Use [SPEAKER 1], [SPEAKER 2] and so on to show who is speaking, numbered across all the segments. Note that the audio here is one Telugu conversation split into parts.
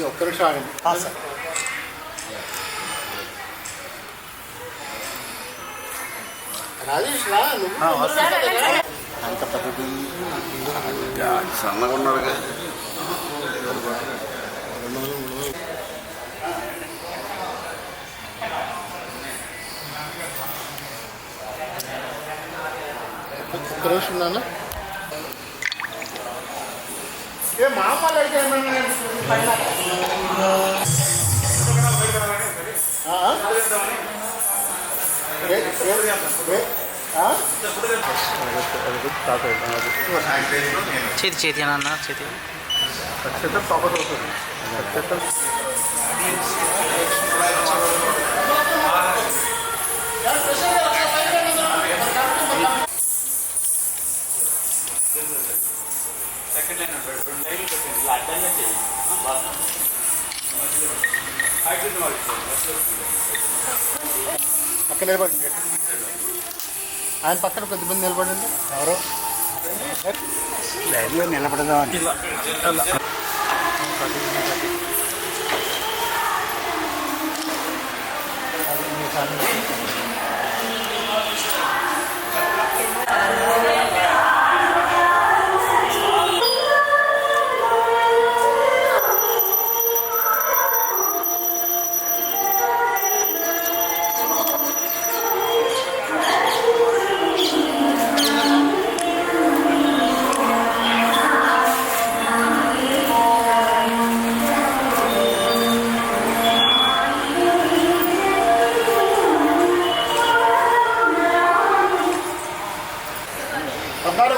[SPEAKER 1] ఒక్క నిమిషం ఆగండి.
[SPEAKER 2] సార్
[SPEAKER 1] రాజేష్ రా నువ్వు అంత పెద్దది
[SPEAKER 3] సన్నగా ఉన్నాడుగా.
[SPEAKER 1] ఒక్క నిమిషం నాన్న. ఏ మామూలు అయితే ఏమైనా
[SPEAKER 2] చేతి చేతి అన్న చేతి
[SPEAKER 1] నక్షత్రం తప్పదు అవుతుంది. నక్షత్రం అక్కడ నిలబడండి. ఆయన పక్కన కొద్దిమంది నిలబడండి. ఎవరో లైన్లో నిలబడదామని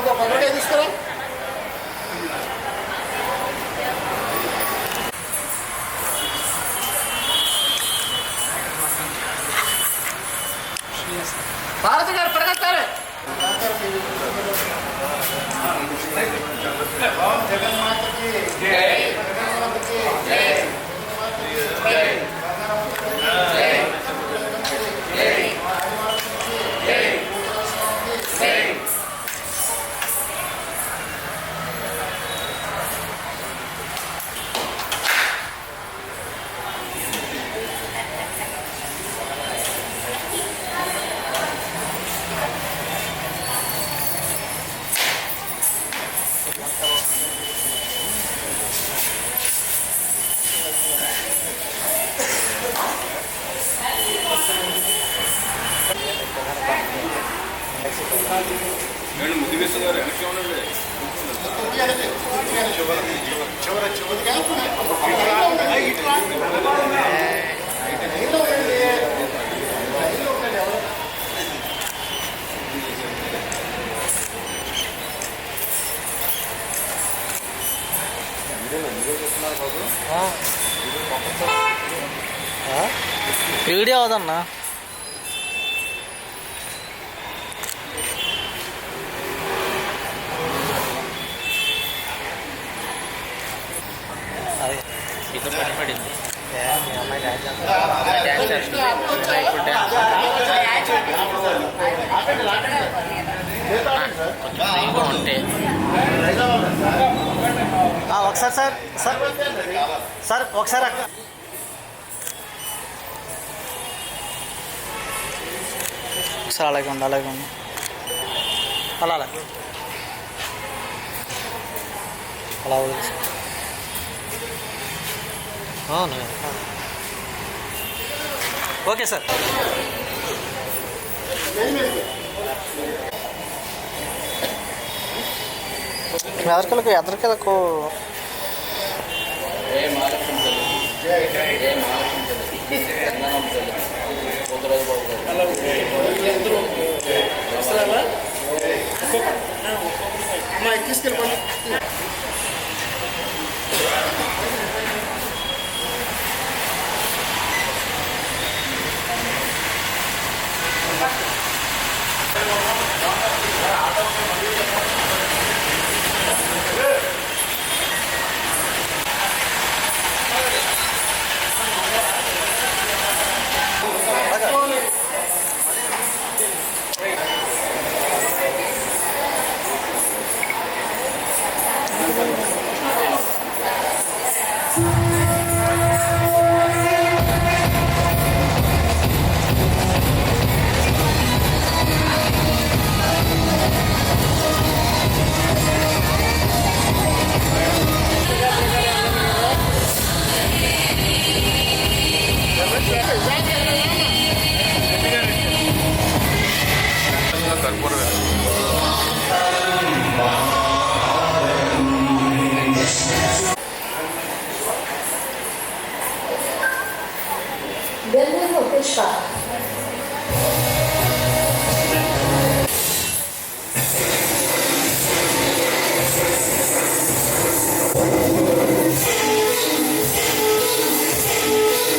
[SPEAKER 1] కొబ్బరికాయ తీసుకురా. భారతి గారు పరిగెత్తారు. జగన్మాతకి
[SPEAKER 2] వీడియో అవదన్నా. అదే ఇక పని పడింది. ఉంటే ఒకసారి సార్ సార్ సార్ ఒకసారి అక్క ఒకసారి అలాగే ఉంది అలాగే ఉంది అలా అలా అలా వదిలేదు. Okay sir. ఎదరికలకు
[SPEAKER 1] అమ్మాయి తీసుకెళ్ళిపోండి.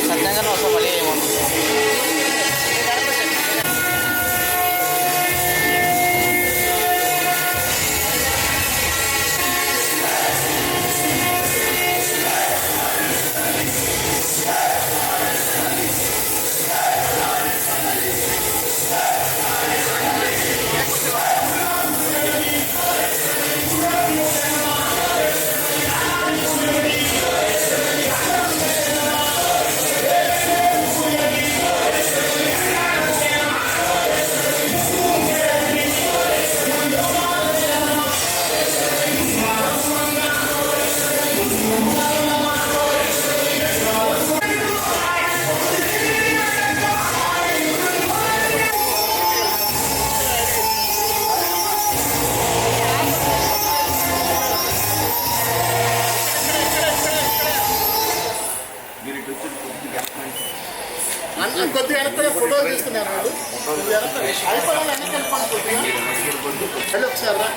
[SPEAKER 2] సత్యంగా వస్తాం మళ్ళీ ఏమన్నా
[SPEAKER 1] కొద్దిగా వెనక ఫోటోలు తీసుకున్నారు వాళ్ళు అయిపోవాలి వెనక వెళ్ళిపోండి కొద్దిగా వెళ్ళి ఒకసారి రా.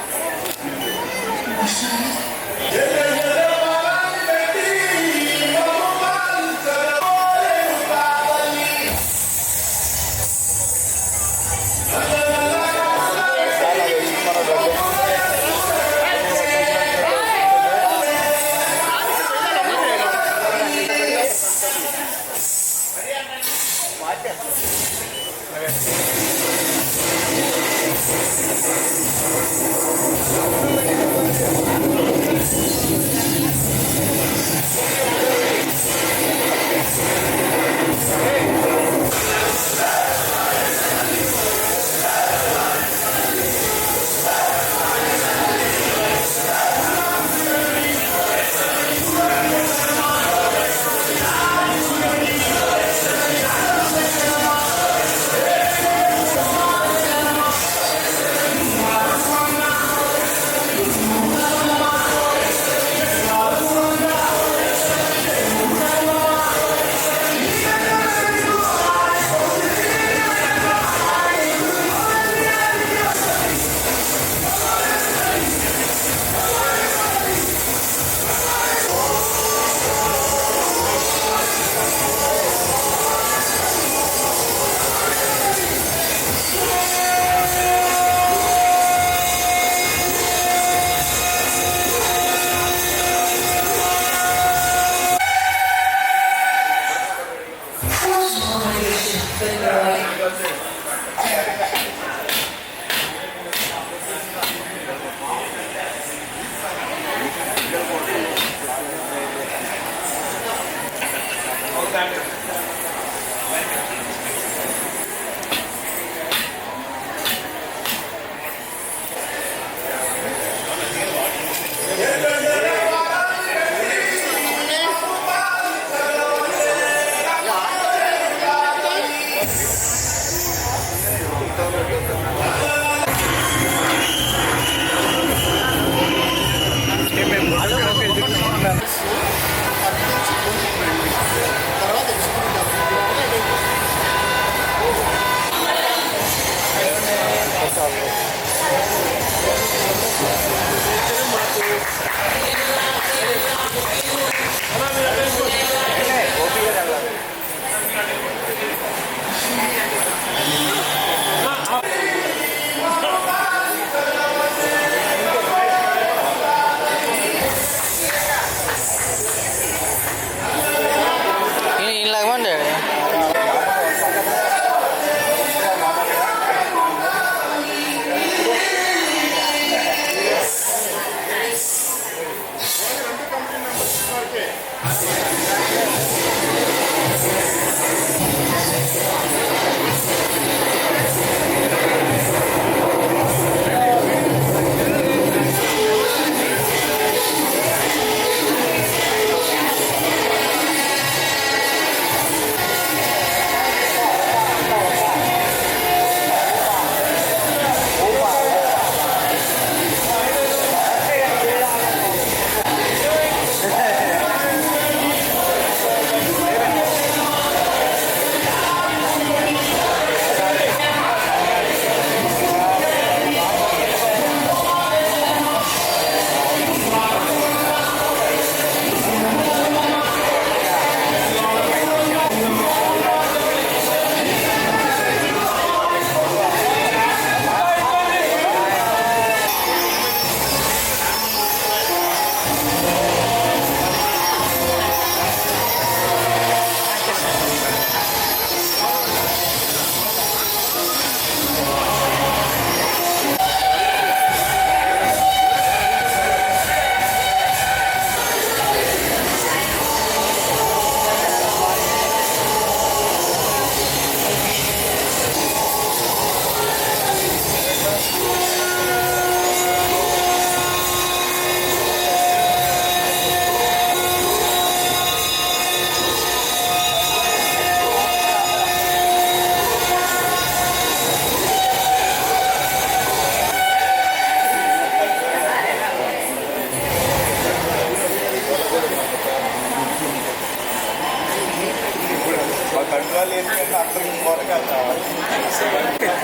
[SPEAKER 3] వాళ్ళు ఎందుకంటే అక్కడికి కూరగాయలు కావాలి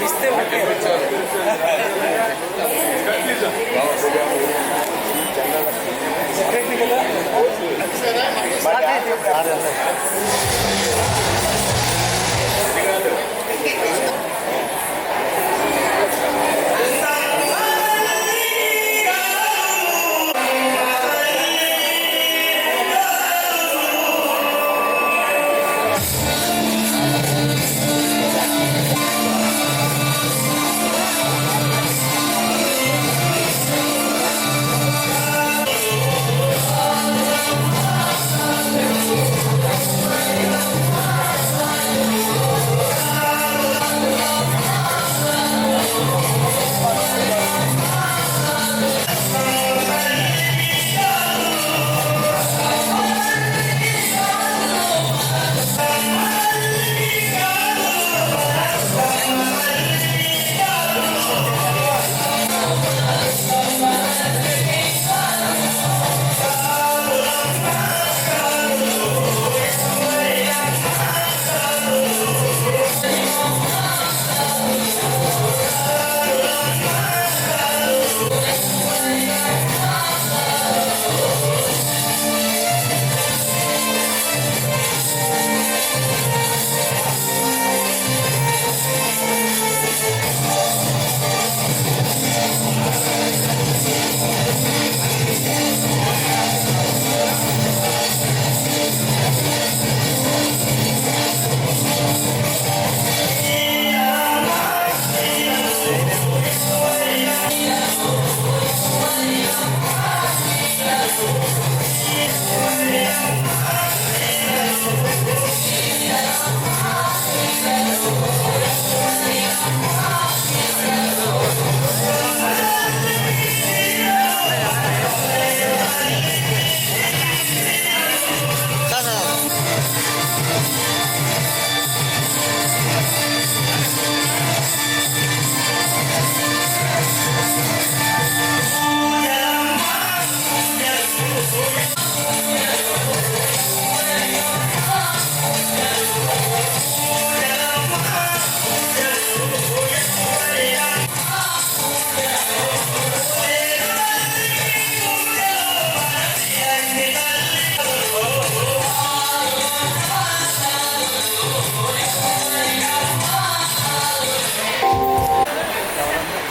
[SPEAKER 3] ఇస్తే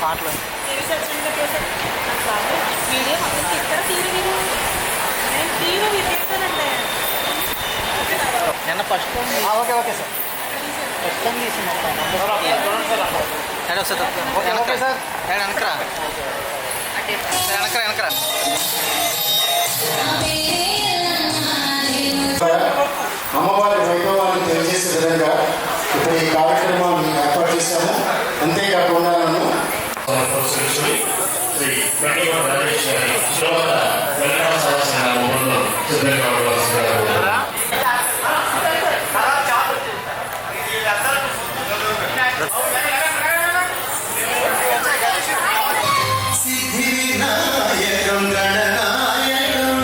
[SPEAKER 2] పాటలు
[SPEAKER 4] వీడియో మొత్తం తీస్తారా టీవీ నేను టీవీ తీస్తానండి
[SPEAKER 2] నిన్న first okay okay sir first time తీసి మొత్తం ఓకే సార్ వెనకరా వెనకరా వెనకరా
[SPEAKER 1] అమ్మవారి వైభవాన్ని తెలియజేసే విధంగా ఇప్పుడు ఈ కార్యక్రమాన్ని ఏర్పాటు చేశాము. అంతేకాకుండా
[SPEAKER 5] సిద్ధివినాయకం గణనాయకం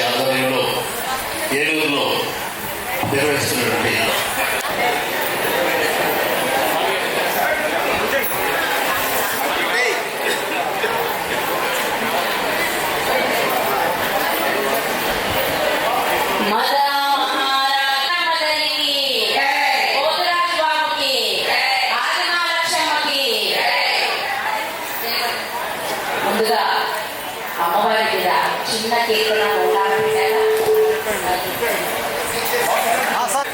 [SPEAKER 5] ఆధ్వర్యంలో ఏలూరులో నిర్వహిస్తున్నటువంటి
[SPEAKER 6] ముందుగా అమ్మవారి మీద చిన్న కేకున ఉండాలి పెట్టారా
[SPEAKER 2] సార్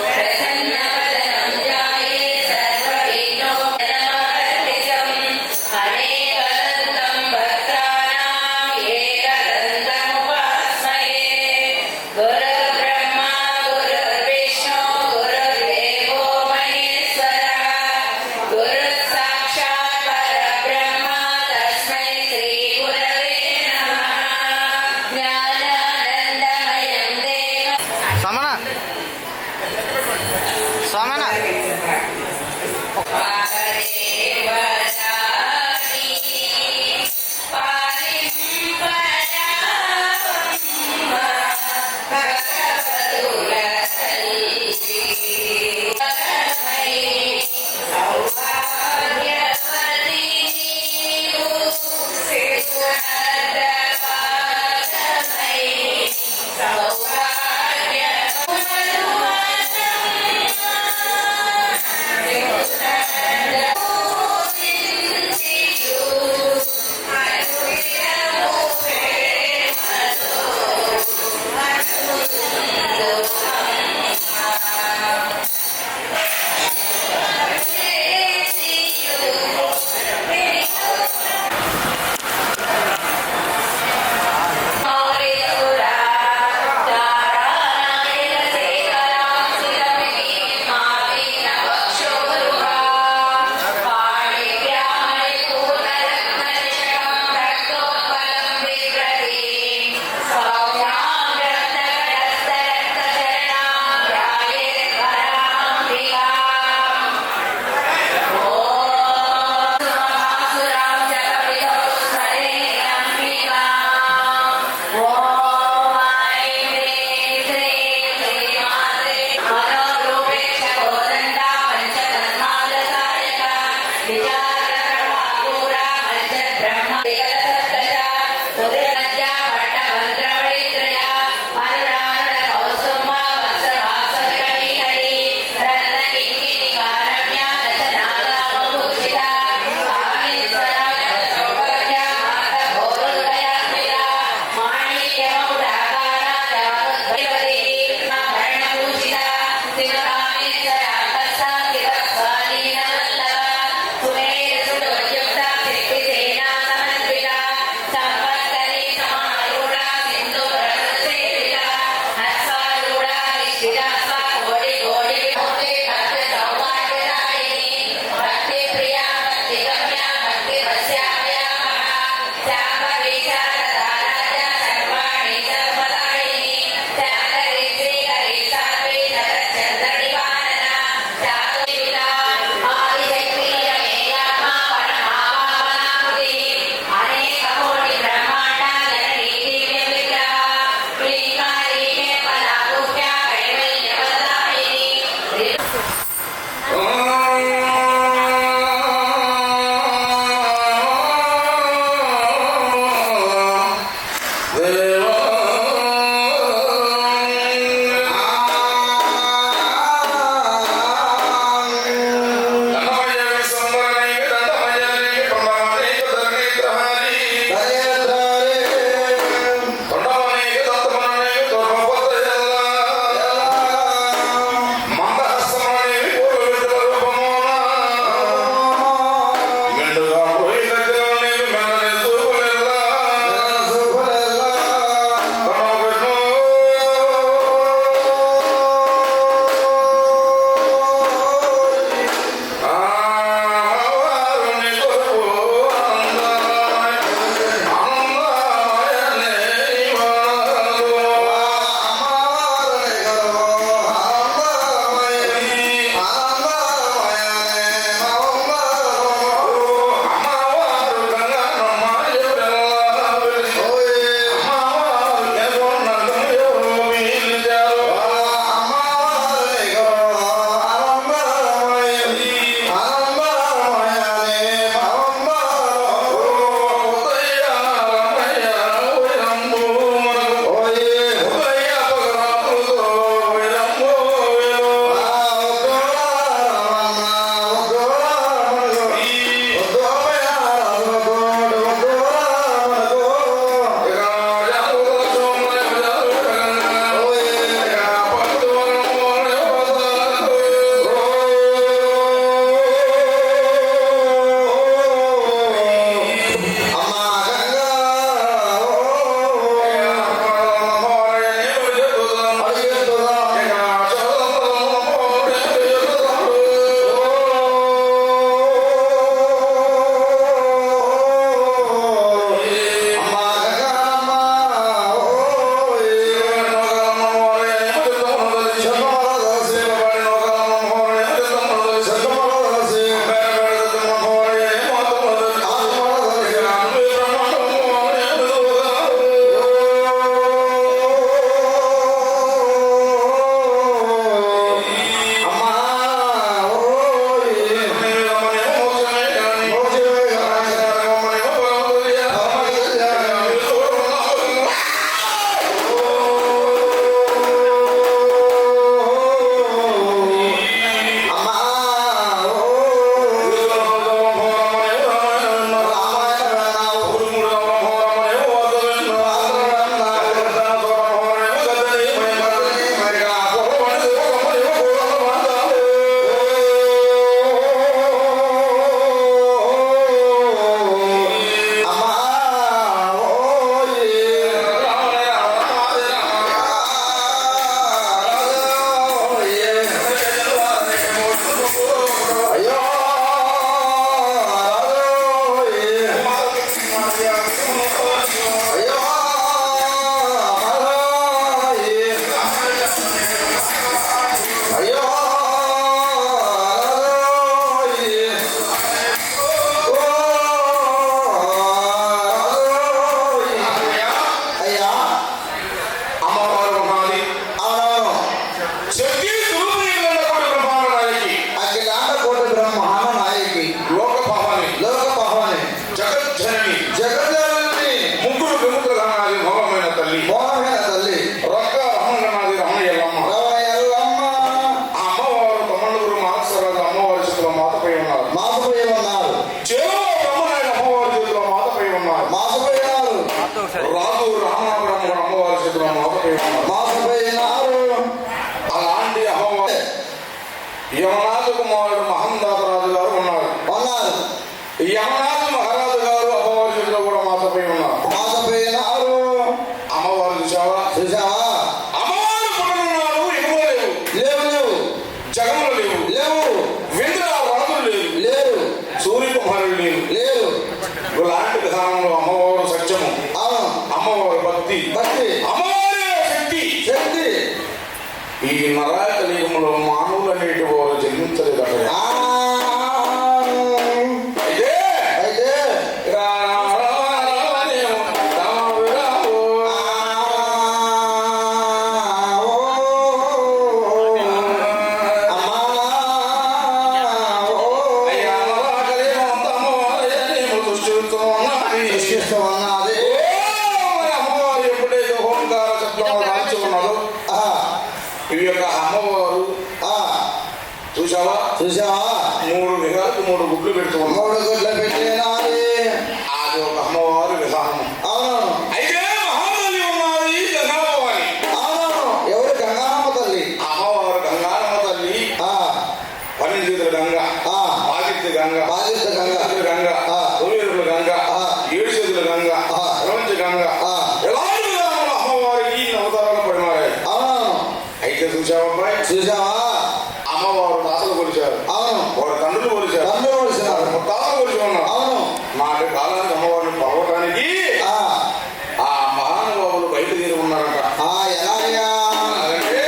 [SPEAKER 6] ప్రసన్నవదనం ధ్యాయే సర్వ
[SPEAKER 5] తల్లి
[SPEAKER 3] మోహమైన తల్లి
[SPEAKER 5] రొక్క రమణనాథి రమణ ఎల్లమ్మ
[SPEAKER 3] ఎల్లమ్మ
[SPEAKER 5] అమ్మవారు తమ్మండుగురు మానసరాజు అమ్మవారి చేతిలో మాతపై ఉన్నారు
[SPEAKER 3] మాసపై ఉన్నారు
[SPEAKER 5] చెరువు బ్రహ్మనాయుడు అమ్మవారి చేతిలో మాతపై ఉన్నారు
[SPEAKER 3] మాసపై ఉన్నారు
[SPEAKER 5] రాజు రామనాథుడు అమ్మవారి చేతిలో మాతపై ఉన్నారు
[SPEAKER 3] మాసపై ఉన్నారు
[SPEAKER 5] అలాంటి అమ్మవారు యమనాథ కుమారుడు మహందాతరాజు గారు ఉన్నారు యమనాథ మహారాజు గారు అమ్మవారి చేతిలో కూడా మాతపై ఉన్నారు
[SPEAKER 3] మాసపై ఉన్నారు
[SPEAKER 5] అమ్మవారు చూసావా
[SPEAKER 3] చూసావా
[SPEAKER 5] అమ్మవారు పుట్టనున్నారు ఎగువ లేవు
[SPEAKER 3] లేవు లేవు
[SPEAKER 5] జగములు లేవు
[SPEAKER 3] లేవు
[SPEAKER 5] విందుల వరదులు లేవు
[SPEAKER 3] లేరు
[SPEAKER 5] సూర్య కుమారుడు లేవు
[SPEAKER 3] లేరు
[SPEAKER 5] ఇలాంటి విధానంలో అమ్మవారు సత్యము
[SPEAKER 3] అవును
[SPEAKER 5] అమ్మవారు భక్తి
[SPEAKER 3] భక్తి
[SPEAKER 5] అమ్మవారి శక్తి
[SPEAKER 3] శక్తి
[SPEAKER 5] ఈ నరాయ కలియుగంలో మానవులు అనేటి వారు జన్మించలేదు అక్కడ అయితే
[SPEAKER 3] అయితే సృష్టిస్తున్నది
[SPEAKER 5] అమ్మవారు ఎప్పుడైతే ఓంకార శబ్దం రాసి ఉన్నదో ఈ యొక్క అమ్మవారు చూసావా
[SPEAKER 3] చూసావా
[SPEAKER 5] 3 విధాలకు 3 గుడ్లు పెడుతూ ఉన్నారు
[SPEAKER 3] 3 గుడ్ల పెట్టినది
[SPEAKER 5] అది ఒక అమ్మవారి విధానం
[SPEAKER 3] అవును
[SPEAKER 5] అయితే మహాబలి ఉన్నది గంగాభవాని
[SPEAKER 3] అవును ఎవరు గంగారమ్మ తల్లి
[SPEAKER 5] అమ్మవారు గంగారమ్మ తల్లి పన్నెండు గంగ బాధిత గంగ
[SPEAKER 3] బాధిత గంగ
[SPEAKER 5] గంగ తొలిరుల గంగ 7 చేతుల గంగ ప్రపంచ గంగ ఎలాంటి విధానంలో అమ్మవారికి అవతారాలు పడినాయి
[SPEAKER 3] అవును
[SPEAKER 5] అయితే చూసావా అబ్బాయి
[SPEAKER 3] చూసావా
[SPEAKER 5] అమ్మవారు దాసలు కొలిచారు
[SPEAKER 3] అవును
[SPEAKER 5] వారి తండ్రులు కొలిచారు
[SPEAKER 3] తండ్రి కొలిచారు
[SPEAKER 5] ముత్తాతలు కొలిచి ఉన్నారు
[SPEAKER 3] అవును
[SPEAKER 5] నాటి కాలానికి అమ్మవారిని పలవటానికి ఆ మహానుభావులు బయలుదేరి ఉన్నారట
[SPEAKER 3] ఎలాగా
[SPEAKER 5] అలాగే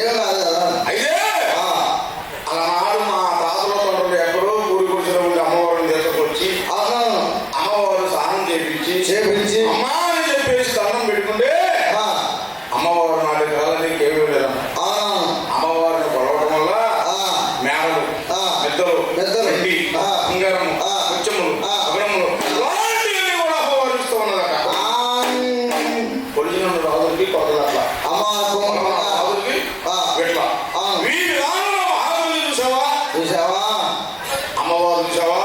[SPEAKER 3] ఏం కాదు కదా
[SPEAKER 5] అయితే అలా యానలు, పెద్దలు,
[SPEAKER 3] పెద్దలు,
[SPEAKER 5] వెండి, బంగారము, ముత్యములు, అగ్నములు ఇలాంటివన్నీ కూడా అమ్మవారు ఇస్తూ ఉన్నదట. ఒరిజినల్ రాజులకి కొత్తదట్ల రాజులకి పెట్ల వీరి దానిలో మహారాజుని చూసావా? అమ్మవారు చూసావా?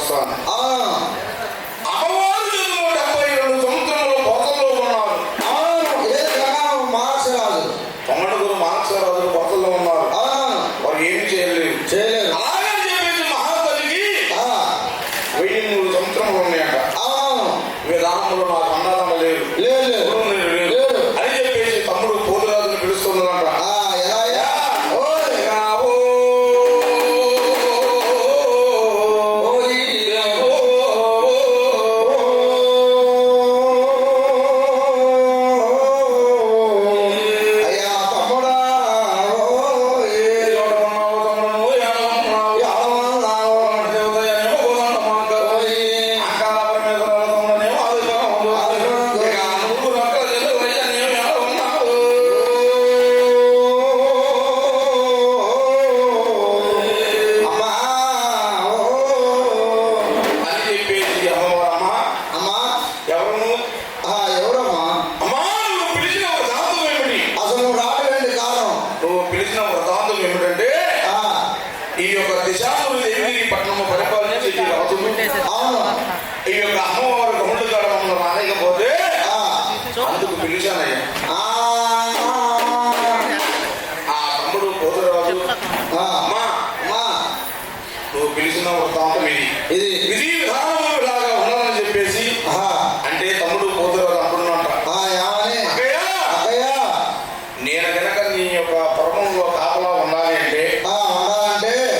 [SPEAKER 5] వస్తాను. అమ్మవారు 72 సంవత్సరంలో పొరల్లో ఉన్నారు. తొమ్మిడుగురు మానసరాజులు పొరల్లో ఉన్నారు. వారు ఏమి చేయలేరు. అలాగని చెప్పేసి మహాతల్లికి 1003 సంవత్సరములు ఉన్నాయట. విధానంలో నాకు అన్నదమ్మ లేరు అని చెప్పేసి తమ్ముడు పోతురాజుని పిలుస్తున్నదంట. ఈ యొక్క దిశాసులు దేవి పట్టణము పరిపాలించి రాజులు ఈ యొక్క అమ్మవారు గౌండు గడవంలో రాలేకపోతే అందుకు పిలిచానయ్యా. ఆ తమ్ముడు పోతురాజు అమ్మా నువ్వు పిలిచిన వృత్తాంతం ఇది విధానం ఇలాగా ఉండాలని చెప్పేసి అంటే తమ్ముడు పోతురాజు అంటున్నట్ట. నేను కనుక నీ యొక్క పర్వంలో కాపలా ఉండాలి అంటే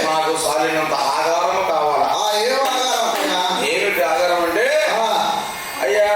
[SPEAKER 5] నాకు సాలినంత ఆధారం కావాలా. ఏమిటి ఆధారం అంటే అయ్యా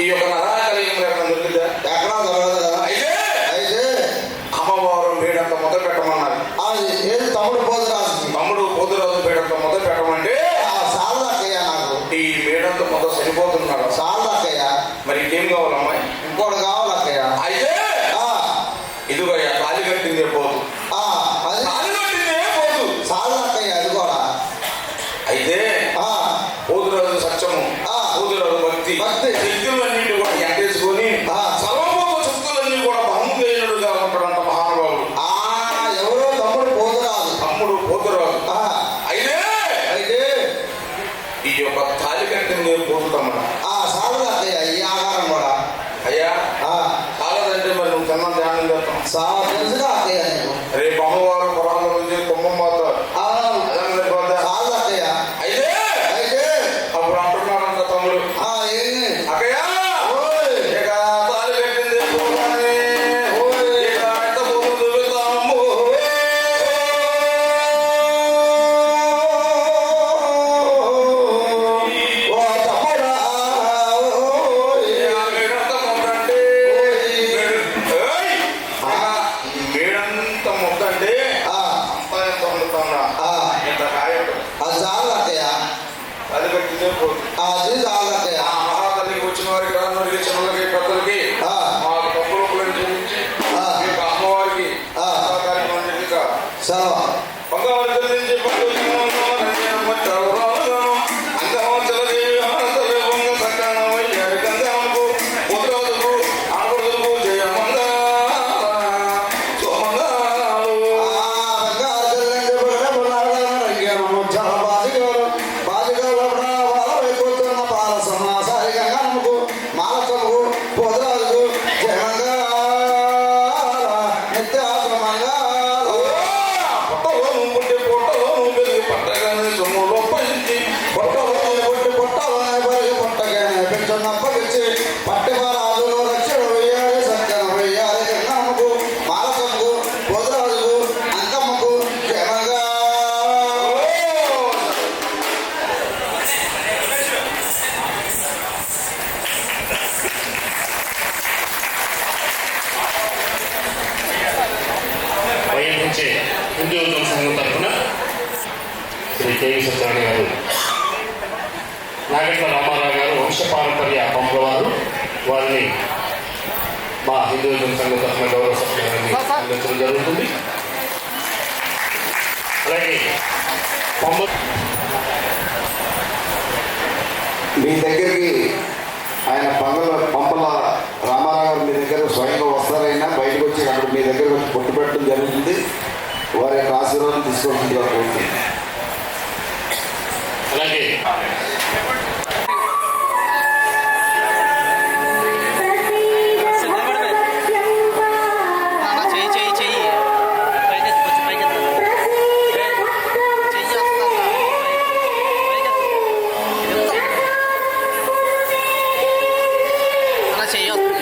[SPEAKER 5] ఈ యొక్క నరాకలింగం ఎక్కడ దొరుకుతుందా? ఎక్కడా దొరకదు కదా. అయితే అమ్మవారు మేడంత మొదలు పెట్టమన్నారు. తమ్ముడు పోతురాజు మేడంత మొదలు పెట్టమంటే
[SPEAKER 1] సాలదక్కయ్య నాకు
[SPEAKER 5] ఈ మేడంత మొదలు సరిపోతున్నాడు.
[SPEAKER 1] సాలదక్కయ్య
[SPEAKER 5] మరి ఇంకేం కావాలమ్మాయి?
[SPEAKER 1] ఇంకోటి కావాలక్కయ్య.
[SPEAKER 5] అయితే ఇదిగోయ్యా తాళి కట్టిందే పోదు. తాళి కట్టిందే పోదు
[SPEAKER 1] సాలదక్కయ్య అది కూడా.
[SPEAKER 5] అయితే పోతురాజు సత్యము, పోతురాజు భక్తి శక్తులన్నింటి కూడా ఎంటేసుకొని సర్వభౌమ శక్తులన్నీ కూడా బహుముఖేయుడుగా ఉంటాడంట మహానుభావుడు.
[SPEAKER 1] ఎవరో తమ్ముడు పోతురాజు.
[SPEAKER 5] అయితే ఈ యొక్క తాళి కట్టిందే పోతుందన్నమాట.
[SPEAKER 1] సాలదక్కయ్య ఈ ఆహారం కూడా.
[SPEAKER 5] అయ్యా చాలదంటే మరి నువ్వు తిన్న ధ్యానం చేస్తాం
[SPEAKER 1] తెలుసుగా అక్కయ్య నీకు.
[SPEAKER 5] రేపు అమ్మవారు పురాణం నుంచి కుంభం పోతారు.
[SPEAKER 1] సాలదక్కయ్య
[SPEAKER 5] అయితే అప్పుడు అంటున్నాడంట తమ్ముడు అక్కయ్య ఇక తాళి కట్టింది పోగానే ఇక ఎంత పోతుంది వెళ్తాము. మేడంత ముద్ద
[SPEAKER 7] దేవి సత్యనారాయణ గారు, నాగట్ల రామారావు గారు వంశపారంపర్య పంపవారు, వారిని మా హిందూ సంఘం తరఫున గౌరవ సత్కారాన్ని అందించడం జరుగుతుంది. అలాగే
[SPEAKER 3] మీ దగ్గరికి ఆయన పంపల రామారావు గారు మీ దగ్గర స్వయంగా వస్తారైనా బయటకు వచ్చి అక్కడ మీ దగ్గర వచ్చి పొట్టు పెట్టడం జరుగుతుంది. వారి యొక్క ఆశీర్వాదం తీసుకోవాల్సిందిగా కోరుతుంది.
[SPEAKER 7] అలాగే
[SPEAKER 2] నాన్న చెయ్యి చెయ్యి చెయ్యి పైకి వచ్చి పైకి చెయ్యి అలా చెయ్యి వస్తుంది.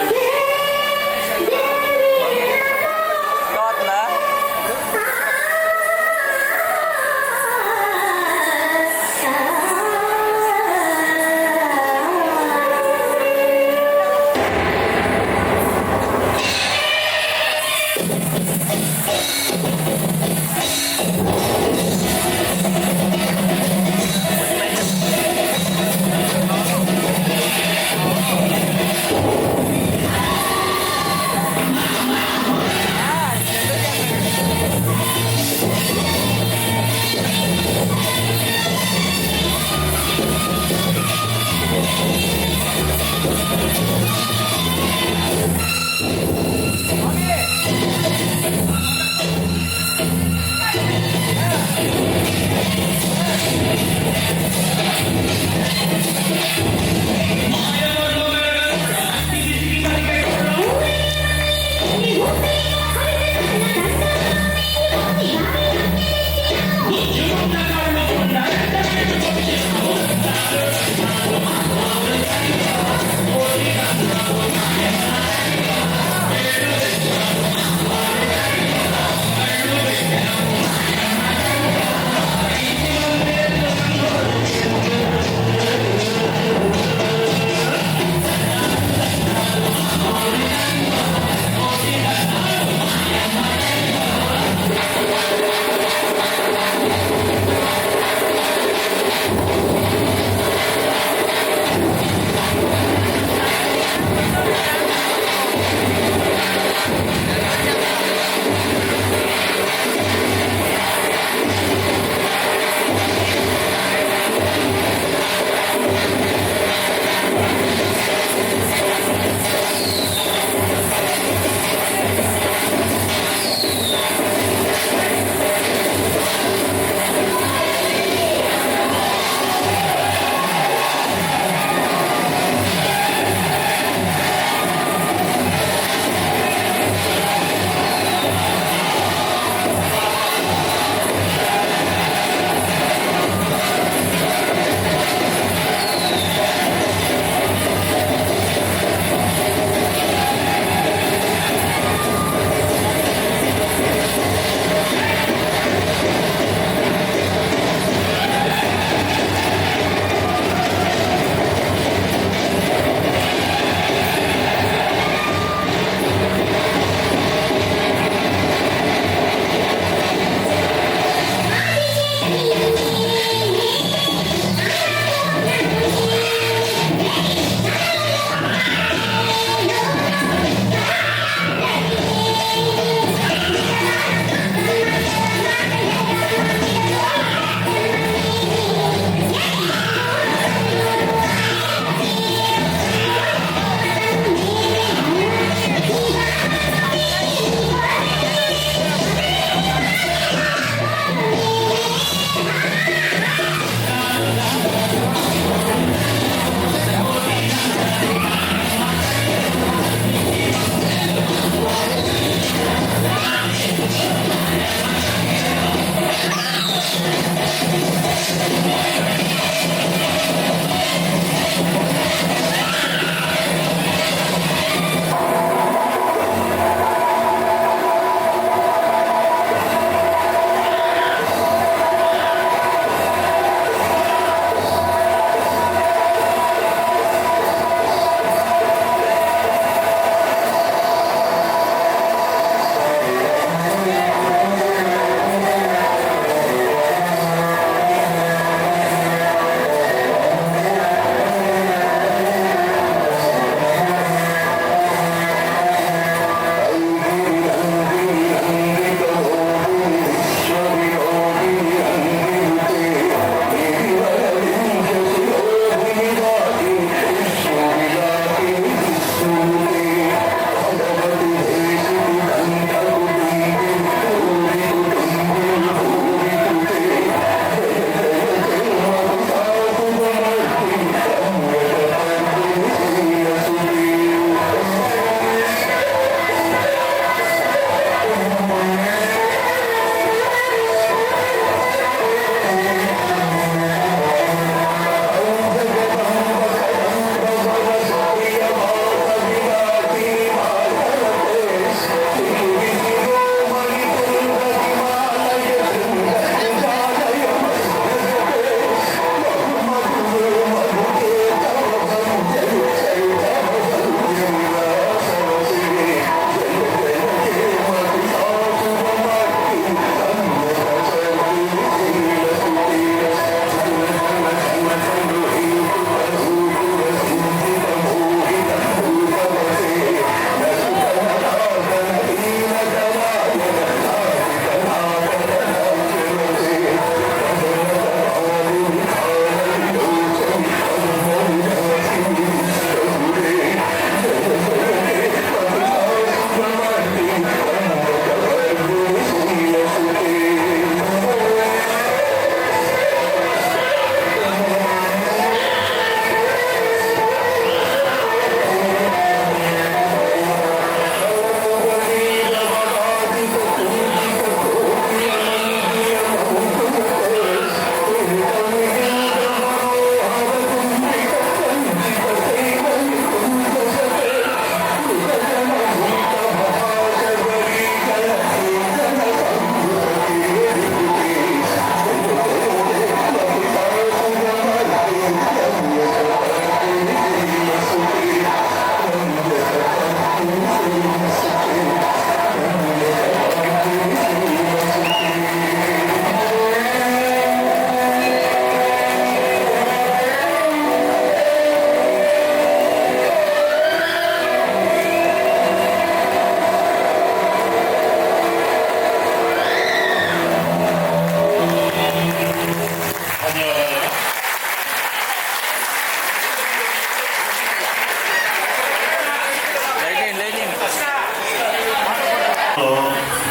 [SPEAKER 7] ధన్యవాదాలు.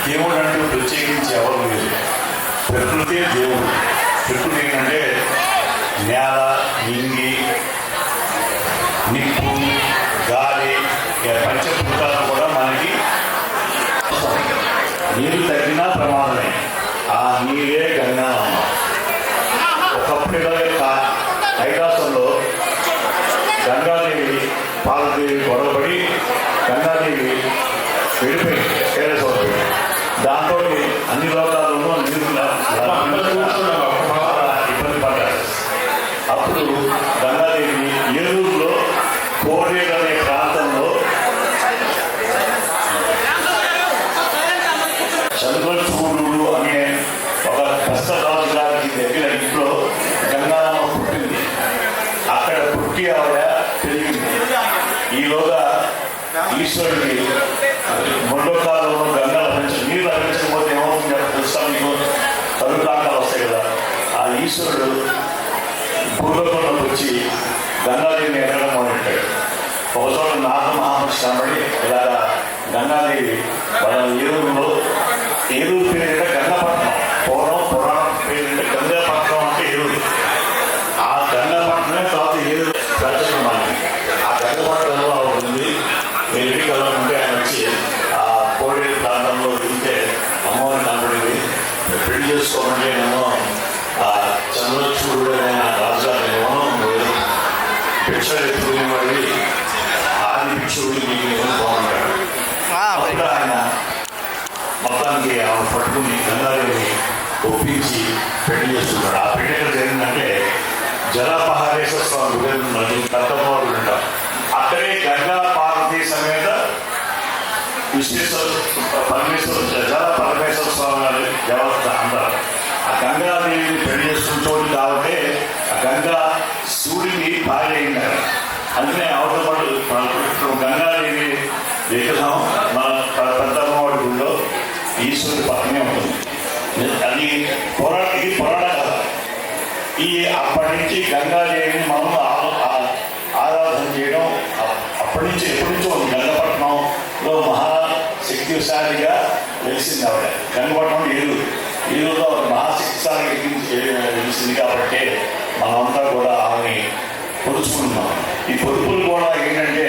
[SPEAKER 7] దేవుడు అంటూ ప్రత్యేకించి ఎవరు లేదు. ప్రకృతి దేవుడు. ప్రకృతి ఏంటంటే నేల, నింగి, నిప్పు, గాలి, పంచభూతాలు కూడా మనకి నీరు తగ్గినా ప్రమాదమే. ఆ నీరే గంగా అమ్మ. ఒకప్పుడు కైలాసంలో గంగాదేవి పార్వతీదేవి గొడవపడి గంగాదేవి వెళ్ళిపోయింది కైలాసంలో. దాంతో అన్ని లోకాలను నీరు ఇబ్బంది పడ్డారు. అప్పుడు గంగాదేవి ఏలూరులో కోడేరు అనే ప్రాంతంలో చంద్రచూడు అనే ఒక కష్టరాజు గారికి దగ్గర ఇంట్లో గంగారమ్మ పుట్టింది. అక్కడ పుట్టి ఆవిడ పెరిగింది. ఈలోగా ఈశ్వరుడికి రెండో కాలంలో గంగా నీరు లభించకపోతే ఏమవుతుంది తెలుసా మీకు? కరుణాకాలు వస్తాయి కదా. ఆ ఈశ్వరుడు భూలోకంలోకి వచ్చి గంగాదేవిని ఎక్కడం మొదలెట్టాడు. ఒకచోట నాగ మహాపురుషు కనబడి ఇలాగా గంగాదేవి వాళ్ళ ఏలూరులో, ఏలూరు పేరు గంగాపట్నం, పురాణం పేరు గంగాపట్నం అంటే ఏలూరు. ఆ గంగాపట్నమే తర్వాత ఏలూరు రాజకుమారి. ఆ గంగాపట్నంలో ఉంది. ఎల్లి కాలం ఉంటే ఆయన వచ్చి ఆ కోడేరు ప్రాంతంలో వెళ్తే అమ్మవారిని కనబడింది. పెళ్లి చేసుకోమంటే ఏమో ఆ చంద్రచూడు అనే రాజుగారేమో భిక్ష ఎత్తుకునేవాడి ఆది భిక్షుడు నీకు బాగుంటాడు. అప్పుడు ఆయన మొత్తానికి ఆమె పట్టుకుని గంగాదేవిని ఒప్పించి పెళ్లి చేస్తున్నాడు. ఆ పెళ్లి ఎక్కడ జరిగిందంటే జలపహారేశ్వర స్వామి నది కర్తమూరు ఉంటాం. అక్కడే గంగా పార్వతీ సమేత పరమేశ్వర పరమేశ్వర స్వామి దేవత అందరు. ఆ గంగాదేవిని పెళ్లి చేసుకుంటోంది కాబట్టి ఆ గంగా సూర్యుని భార్య అయినారు. అందుకనే అవతల పాటు గంగాదేవి విగ్రహం మన పెద్దమ్మవాడి గుడిలో ఈశ్వరుడి పక్కనే ఉంటుంది. అది ఇది పురాణ కథ. ఈ అప్పటి నుంచి గంగాదేవిని మనం ఆరాధన చేయడం అప్పటి నుంచి ఎప్పటి నుంచో ఉంది. గంగపట్నంలో మహాశక్తిశాలిగా వెలిసింది ఆవిడ. గంగపట్నం ఏలూరులో మహాశక్తిశాలిగా వెలిసింది కాబట్టి మనమంతా కూడా ఆమెని పొడుచుకుంటున్నాం. ఈ పొదుపులు కూడా ఏంటంటే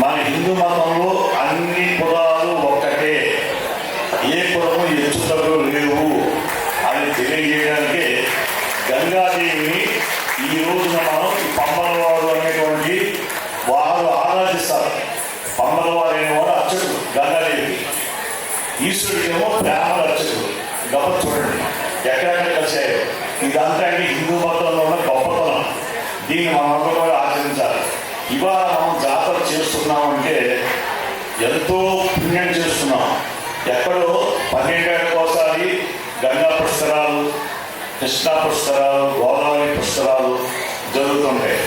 [SPEAKER 7] మన హిందూ మతంలో అన్ని కులాలు ఒక్కటే, ఏ కులము ఎచ్చుతలు లేవు అని తెలియజేయడానికి గంగాదేవిని ఈ రోజున మనం పమ్మలవాడు అనేటువంటి వారు ఆరాధిస్తారు. పమ్మలవాడు అనేవాడు అర్చకుడు గంగాదేవి. ఈశ్వరుడికేమో బ్రాహ్మణ అర్చకుడు. గొప్ప చూడండి ఎక్కడెక్కడ కలిసాయో. ఇదంతా అంటే హిందూ మతంలో ఉన్న గొప్పతనం. దీన్ని మనందరూ కూడా ఆచరించాలి. ఇవాళ మనం జాతర చేస్తున్నామంటే ఎంతో పుణ్యం చేస్తున్నాం. ఎక్కడో 12 ఏళ్ళకోసారి గంగా పుష్కరాలు, కృష్ణా పుష్కరాలు, గోదావరి పుష్కరాలు జరుగుతుంటాయి.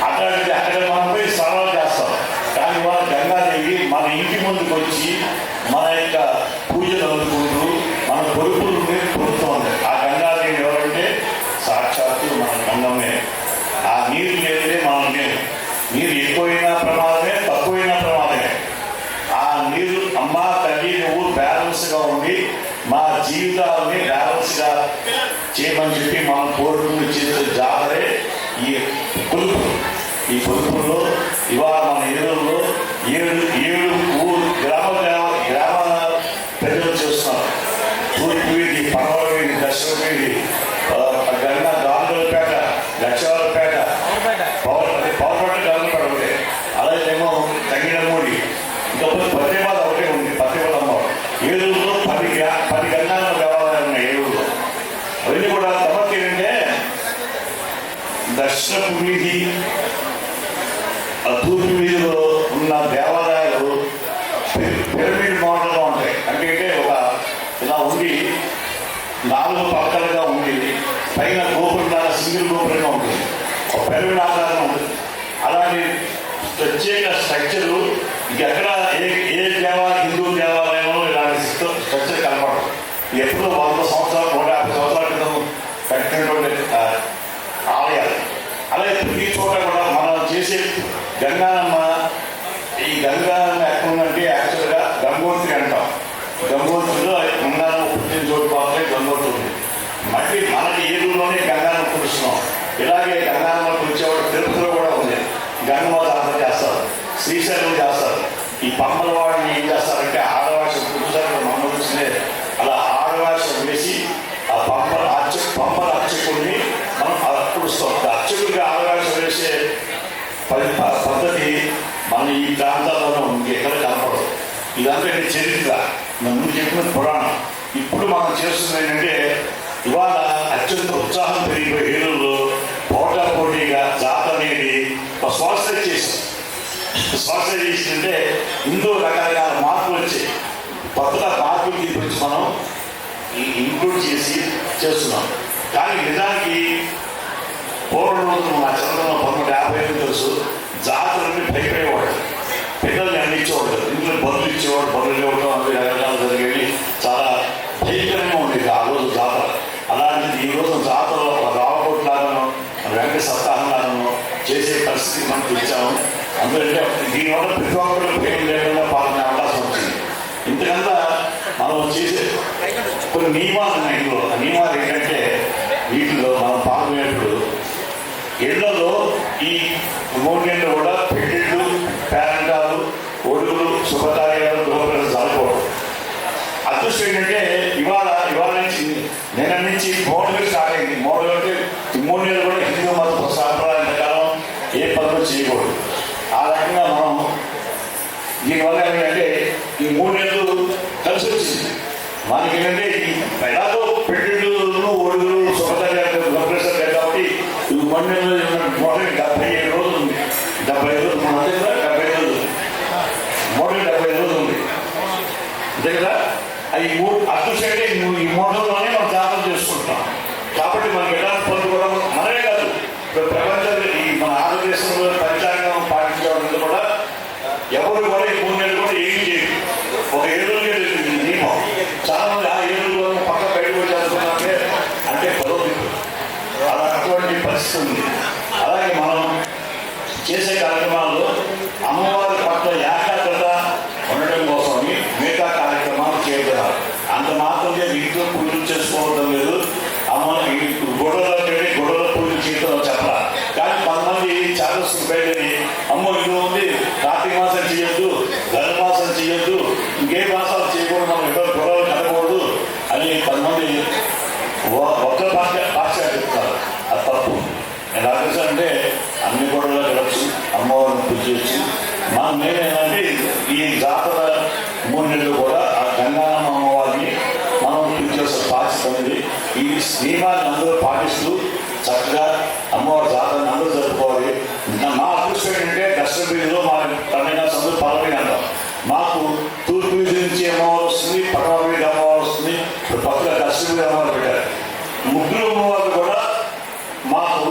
[SPEAKER 7] అట్లాంటిది అక్కడ మనం పోయి సవాలు చేస్తాం. కానీ ఇవాళ గంగాదేవి మన ఇంటి ముందుకు వచ్చి మన యొక్క పూజలు అందుకుంటూ మన కొడుకులు పొందుతుంది. ఆ గంగాదేవి ఎవరంటే సాక్షాత్తు మన గంగమ్మే. ఆ నీరు లేదే మనం లేదు. నీరు ఎక్కువైనా ప్రమాదమే, తక్కువైనా ప్రమాదమే. ఆ నీరు అమ్మ తల్లి నువ్వు బ్యాలెన్స్గా ఉండి మా జీవితాలని బ్యాలెన్స్గా చేయమని చెప్పి మనం కోరుకుని చేసే జాతరే ఈ పొదుపు. ఈ పొదుపులో ఇవాళ మన ఏలూరులో ఏడు గ్రామ ప్రజలు చేస్తున్నారు. తూర్పు వీధి, పడవ వీధి, దక్షిణ వీధి, గంగా గాంధులపేట, లక్షవాలపేట, పౌరపేట గాంధులపేట ఒకటే. అలాగేమో తగినమూడి, ఇంకొక పత్రిపాద ఒకటే ఉంది. పత్రిపాదమ్మ ఏలూరులో 10 గంగాల దేవాలయాలు ఉన్నాయి. ఏలూరులో అవన్నీ కూడా తమకి ఏంటంటే దక్షిణపు వీధి, తూర్పు వీధిలో ఉన్న దేవాలయాలు పిరమిడ్ మోడల్గా ఉంటాయి. అంటే ఒక ఇలా ఉండి 4 పక్కలుగా ఉండి పైన గోపురంగా సింగిల్ గోపురంగా ఉంటుంది. ఒక పిరమిడ్ ఆకారంగా ఉంటుంది. అలాంటి ప్రత్యేక స్ట్రక్చరు ఎక్కడ ఏ హిందూ దేవాలయంలో ఇలాంటి స్ట్రక్చర్ కనపడదు. ఎప్పుడో 100 సంవత్సరాలు 150 సంవత్సరాల క్రితం ఇలాగే గంగానమ్మకి వచ్చేవాడు తిరుపతిలో కూడా ఉంది. గంగమ్మ జాతర చేస్తారు, శ్రీశైలం చేస్తారు. ఈ పంపల వాడిని ఏం చేస్తారంటే ఆడవాసం పురుషులు మమ్మల్ని చూసినే అలా ఆడవాసం వేసి ఆ పంపల అర్చకుడిని మనం అలా పుడుస్తాం. అర్చకుడికి ఆడవాసం వేసే పద్ధతి మన ఈ ప్రాంతాల్లోనే ఉంది, ఎక్కడ కనపడదు. ఇదంతా చరిత్ర, ముందు చెప్పిన పురాణం. ఇప్పుడు మనం చేస్తుంది ఏంటంటే ఇవాళ అత్యంత ఉత్సాహం పెరిగిపోయి ఏలూరులో పోటాపోటీగా జాతర అనేది ఒక స్పాన్సర్ చేసాం. స్పాన్సర్ చేసిందంటే ఇందులో రకరకాల మార్పులు వచ్చాయి. కొత్తగా మార్పులు తీసుకొచ్చి మనం ఇంక్లూడ్ చేసి చేస్తున్నాం. కానీ నిజానికి పూర్వం రోజులు నా చంద్రంలో 1950 తెలుసు, జాతరని భయపడేవాడు, పిల్లల్ని అందించేవాడు, ఇంట్లో బరువులు ఇచ్చేవాడు, బరువులు ఇవ్వడం అవి రకరకాలు జరిగేవి. చాలా భయంకరంగా ఉండేది ఆ రోజు జాతర. అలాంటిది ఈ రోజు జాతరలో ఒక రావకోట్లాగానో వెంకట సప్తాహంగానో చేసే పరిస్థితి మనం తెచ్చాము. అందుకంటే దీనివల్ల ప్రతి ఒక్కరు భయం లేకుండా పాల్గొనే అవకాశం వచ్చింది. ఇంతకంతా మనం చేసే కొన్ని నియమాలు ఉన్నాయి. ఇందులో ఆ నియమాలు ఏంటంటే వీటిలో మనం పాల్గొనేప్పుడు ఇళ్లలో ఈ 3 నెలలు కూడా పెళ్లిళ్ళు, పేరంటాలు, ఒడుగులు, శుభకార్యాలు, గృహప్రవేశాలు జరగకూడదు. అదృష్టం ఏంటంటే ఇవాళ నుంచి నిన్న నుంచి 3 స్టార్ట్ అయింది. 3 అంటే 3 నెలలు కూడా హిందూ మత సాంప్రదాయం ప్రకారం ఏ పనులు చేయకూడదు. ఆ రకంగా మనం దీనివల్ల ఏంటంటే ఈ 3 నెలలు కలిసి వచ్చింది. మనకి ఏంటంటే ఎలాగో పెళ్లిళ్ళు, ఒడుగులు, శుభకార్యాలు, గృహప్రవేశాలు లేదు కాబట్టి ఈ 3 నెలలు 77 రోజులు ఉంది. 75 రోజులు మన దగ్గర 75 రోజులు 75 రోజులు ఉంది అంతే కదా. అది అదృష్టం అంటే ఈ 3 రోజుల్లోనే మనం జాతర చేసుకుంటాం. కాబట్టి మనకి ఎలాంటి పనులు కూడా మనమే కాదు, ప్రపంచంలో ఈ మన ఆంధ్రదేశంలో పంచాంగం పాటించే వాళ్ళు కూడా ఎవరు కూడా ఈ 3 నెలలు కూడా ఏం చేయరు. ఒక 7 రోజులే నియమం. చాలా మంది ఆ 7 రోజుల్లో పక్క బయటకు వచ్చేస్తున్నారంటే అంటే పదవులు అలా అటువంటి పరిస్థితి ఉంది. అలాగే మనం చేసే కార్యక్రమాల్లో అమ్మవారి పట్ల ఏకాగ్రత ఉండటం కోసమని మిగతా కార్యక్రమాలు చేయగలరు. అంత మాత్రమే ఇంట్లో పూజలు చేసుకోవడం లేదు. అమ్మ గొడవలో పూజలు చేయడం చెప్పాలి. కానీ కొంతమంది చాలా బయటని అమ్మ ఇంట్లో ఉంది, కార్తీక మాసం చేయొద్దు, ధనుర్మాసం చేయొద్దు, ఇంకే మాసాలు చేయకూడదు, మనం ఎవరు గొడవలు కలగకూడదు అని కొంతమంది ఒక్క భాష చెప్తారు. అది తప్పు. ఎలా అంటే అన్ని గొడవలు గెలవచ్చు, అమ్మవారిని పూజ చేయొచ్చు. నేనేంటంటే ఈ జాతర 3 నెలలు కూడా ఆ గంగానమ్మ అమ్మవారిని మనం పూజ చేసే బాధ్యత ఉంది. ఈ నియమాన్ని అందరూ పాటిస్తూ చక్కగా అమ్మవారి జాతరని అందరూ జరుపుకోవాలి. మా అదృష్టం ఏంటంటే దక్షిణ వీధిలో మా తమిళ సందులో పదవి అంటాం. మాకు తూర్పు వీధి నుంచి అమ్మవారు వస్తుంది, పడవ వీధి అమ్మవారు వస్తుంది, పక్కన దక్షిణ వీధి అమ్మవారు పెట్టారు. 3 అమ్మవారు కూడా మాకు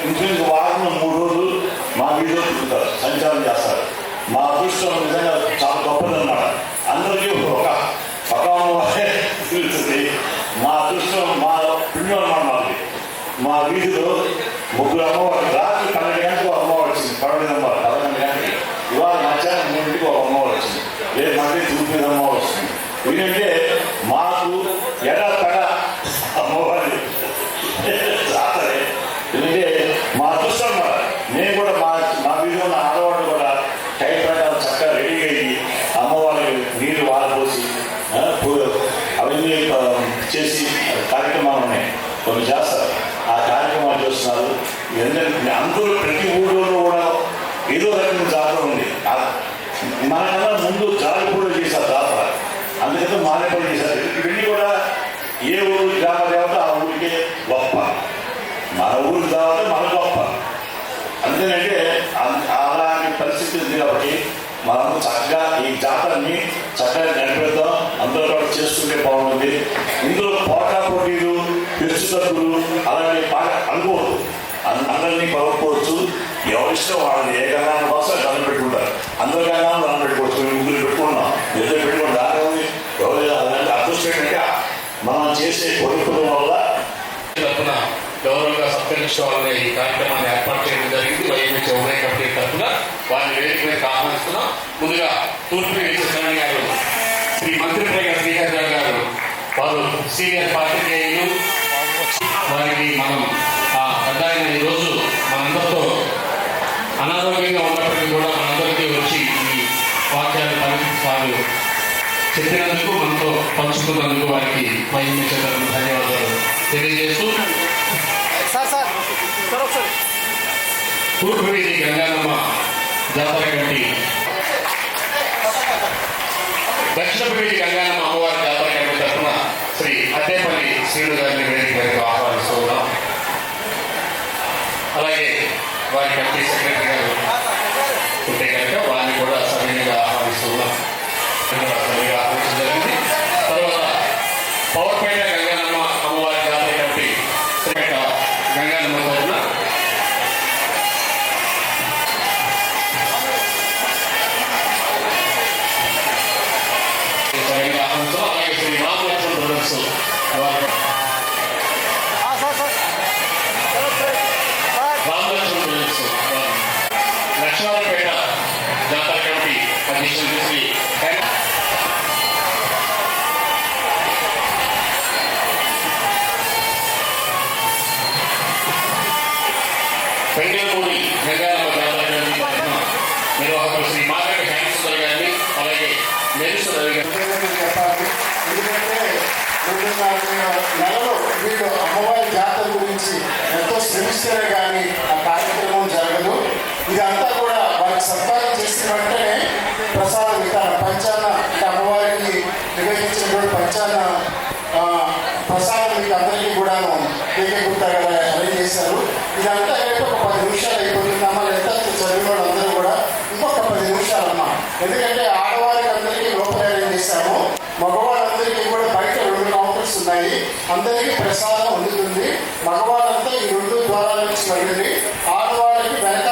[SPEAKER 7] ఇంచుమించు వారం 3 రోజులు మా వీధిలో తిరుగుతారు, సంచారం చేస్తారు. మా అదృష్టం నిజంగా చాలా గొప్పది అన్నమాట. అందరికీ ఒక అమ్మవారే తిరుగుతుంది. మా అదృష్టం మా పుణ్యం అన్నమాట. మాది మా వీధిలో 3 అమ్మవారు. రాత్రి 12 గంటలకు అమ్మవారు వచ్చింది, 12 అమ్మవారు 11 గంటలకి. ఇవాళ మధ్యాహ్నం 3ంటికి ఒక అమ్మవారు వచ్చింది, లేదు మళ్ళీ 9 అమ్మవారు వస్తుంది. ఎందుకంటే మాకు ఎడ తడ అమ్మవారి జాతరే. ఎందుకంటే మా అదృష్టం అన్నమాట. నేను కూడా మా వీధిలో ఉన్న ఆడవాళ్ళు కూడా టైం ప్రకారం చక్కగా రెడీ అయ్యి అమ్మవారికి నీళ్లు వారపోసి అవన్నీ చేసి కార్యక్రమాలు ఉన్నాయి, కొన్ని చేస్తారు. ఆ కార్యక్రమాలు చేస్తున్నారు. ఎందుకంటే అందరూ ప్రతి ఊళ్ళో కూడా ఏదో రకమైన జాతర ఉంది. మనకన్నా ముందు జాలిపూడ చేశారు జాతర, అందుకని మానేపల్లి చేశారు. ఇవన్నీ కూడా ఏ ఊరు గ్రామ దేవత ఆ ఊరికే గొప్ప, మన ఊరు దేవత మన గొప్ప. అందుకంటే అలాంటి పరిస్థితి ఉంది. కాబట్టి మనం చక్కగా ఈ జాతరని చక్కగా నడిపేద్దాం, అందరూ కూడా చేసుకుంటే బాగుంటుంది. ఇందులో పోటాపోటీలు, పెంచుతగ్గులు అలాంటి బాగా అనుకోవద్దు. అందరినీ పలుకోవచ్చు, ఎవరిష్టం వాళ్ళని ఏ గణాల కోసం దండం పెట్టుకుంటారు. అందరు గణాలు దండం పెట్టుకోవచ్చు. మేము ముందు పెట్టుకున్నాం, ఎదురు పెట్టుకుని దాని ఉంది. ఎవరు అలాంటి అదృష్టం ఏంటంటే మనం చేసే కోరికల వల్ల
[SPEAKER 8] తరఫున గౌరవంగా సత్కరించే వాళ్ళని ఈ కార్యక్రమాన్ని ఏర్పాటు చేయడం జరిగింది. వైఎంహెచ్ ఉభయ కమిటీ తరఫున వారిని వేదిక మీద ఆహ్వానిస్తున్నాం. ముందుగా తూర్పు విశ్వనారాయణ గారు, శ్రీ మంత్రిప్రయ శ్రీహరి గారు, వారు సీనియర్ పాత్రికేయులు, వారికి మనం పెద్ద ఆయన ఈరోజు మనందరితో అనారోగ్యంగా ఉన్నప్పటికీ కూడా మనందరికీ వచ్చి ఈ వాక్యాలు వారు చెప్పినందుకు మనతో పంచుకున్నందుకు వారికి మహిమించేందుకు ధన్యవాదాలు తెలియజేస్తూ తూర్పు వీధి గంగానమ్మ జాతర కమిటీ దక్షిణ వీధి గంగానమ్మ అమ్మవారి జాతర కమిటీ తరఫున శ్రీ అద్దేపల్లి శ్రీను గారిని వేదిక గారికి ఆహ్వానిస్తూ ఉన్నాం. అలాగే వారి కమిటీ సెక్రటరీ గారు ఉంటే కనుక వారిని కూడా సభ్యునిగా ఆహ్వానిస్తూ ఉన్నాం. ఆహ్వానించడం జరిగింది. తర్వాత పవర్పేట గంగానమ్మ అమ్మవారి జాతర కమిటీ గంగానమ్మ తరఫున అలాగే శ్రీ రామలక్ష్మణ్ బ్రదర్స్ రామలక్ష్మణ్ బ్రదర్స్ లక్ష్మాలపేట జాతర కమిటీ అధ్యక్షులు శ్రీ పెంగళమూడి గంగానమ్మ జాతర కమిటీ తరఫున నిర్వాహకులు శ్రీ మాగంటి శ్యామసుందర్ గారిని అలాగే మెరుసు రవి గారిని
[SPEAKER 1] చెప్పాలి. ఎందుకంటే 2-4 నెలలు వీళ్ళు అమ్మవారి జాతర గురించి ఎంతో శ్రమిస్తేనే కానీ ఆ కార్యక్రమం జరగదు. ఇదంతా కూడా వారికి సత్కారం చేసిన వెంటనే ప్రసాదం విధానం పంచాన్న అమ్మవారికి నిర్వహించినటువంటి పంచాన్న ప్రసాదం మీకు అందరికీ కూడాను గుర్తా కదా అరేంజ్ చేశారు. ఇదంతా కలిపి ఒక 10 నిమిషాలు అయిపోతుందమ్మా. లేదా చదివిన వాళ్ళందరూ కూడా ఇంకొక 10 నిమిషాలమ్మా. ఎందుకంటే ఆడవారికి అందరికీ లోపల అరేంజ్ చేశాము, మగవాళ్ళందరికీ కూడా బయట 2 కౌంటర్స్ ఉన్నాయి. అందరికీ ప్రసాదం అందుతుంది. మగవాళ్ళంతా ఈ 2 ద్వారాల నుంచి వెళ్ళండి. ఆడవాళ్ళకి వెనక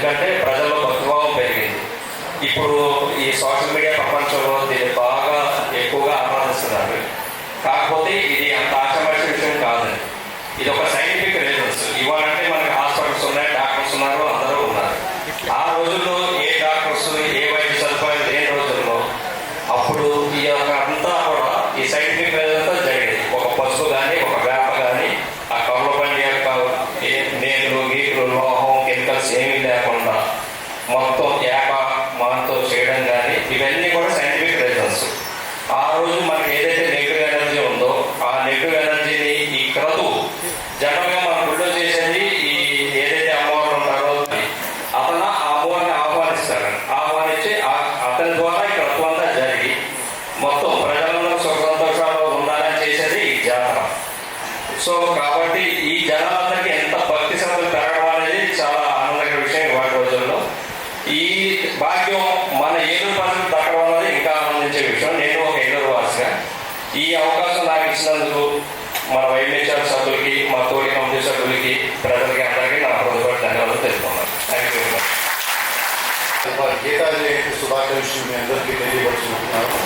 [SPEAKER 9] ఎందుకంటే ప్రజల్లో భక్తిభావం పెరిగింది. ఇప్పుడు ఈ సోషల్ మీడియా ప్రపంచంలో దీన్ని బాగా ఎక్కువగా ఆహ్వానిస్తున్నారు. కాకపోతే ఇది అంత ఆశమాష విషయం కాదండి. ఇది ఒక సైంటిఫిక్ రీజన్స్. ఇవాళంటే మనకి హాస్పిటల్స్ ఉన్నాయి, డాక్టర్స్ ఉన్నారు, అందరూ ఉన్నారు. ఆ రోజుల్లో ఏ డాక్టర్స్, ఏ వైద్య సదుపాయాలు లేని రోజుల్లో అప్పుడు ఈ యొక్క అంతా కూడా ఈ సైంటిఫిక్ రీజన్తో జరిగేది. ఒక పసుపు కానీ, ఒక వేప కానీ, ఆ కవల బండి యొక్క నేతులు, గీకులు, లోహం, కెమికల్స్ ఏమీ లేకుండా మొత్తం ఏక మాతో చేయడం కానీ, ఇవన్నీ కూడా సైంటిఫిక్ రీజన్స్. ఆ రోజు మనకి ఏదైతే నెగిటివ్ ఎనర్జీ ఉందో ఆ నెగిటివ్ ఎనర్జీని ఈ క్రతువు జనరల్గా మన గుళ్ళో చేసేది ఈ ఏదైతే అమ్మవారు ఉంటారో అతను ఆ అమ్మవారిని ఆహ్వానించి అతని ద్వారా ఈ క్రతువు అంతా జరిగి మొత్తం ప్రజలలో సుఖ సంతోషాలు ఉండాలని చేసేది ఈ జాతర. సో కాబట్టి ఈ జనాలందరికీ ఎంత భక్తి శ్రద్ధలు పెరగడం అనేది చాలా ఆనందకర విషయం వాటి రోజుల్లో. ఈ భాగ్యం మన ఏలూరు ప్రజలకు దక్కడం అనేది ఇంకా ఆనందించే విషయం. నేను ఒక ఏలూరు వాసిగా ఈ అవకాశం నాకు ఇచ్చినందుకు మన వైద్యశాల సభ్యులకి, మా తోటి కమిటీ సభ్యులకి, ప్రజలకి అందరికీ నా హృదయపూర్వక ధన్యవాదాలు తెలుపుతున్నాను. Thank you very much.
[SPEAKER 1] Gita Jayanti శుభాకాంక్షలు మీ అందరికీ తెలియపరుచుకుంటున్నాను.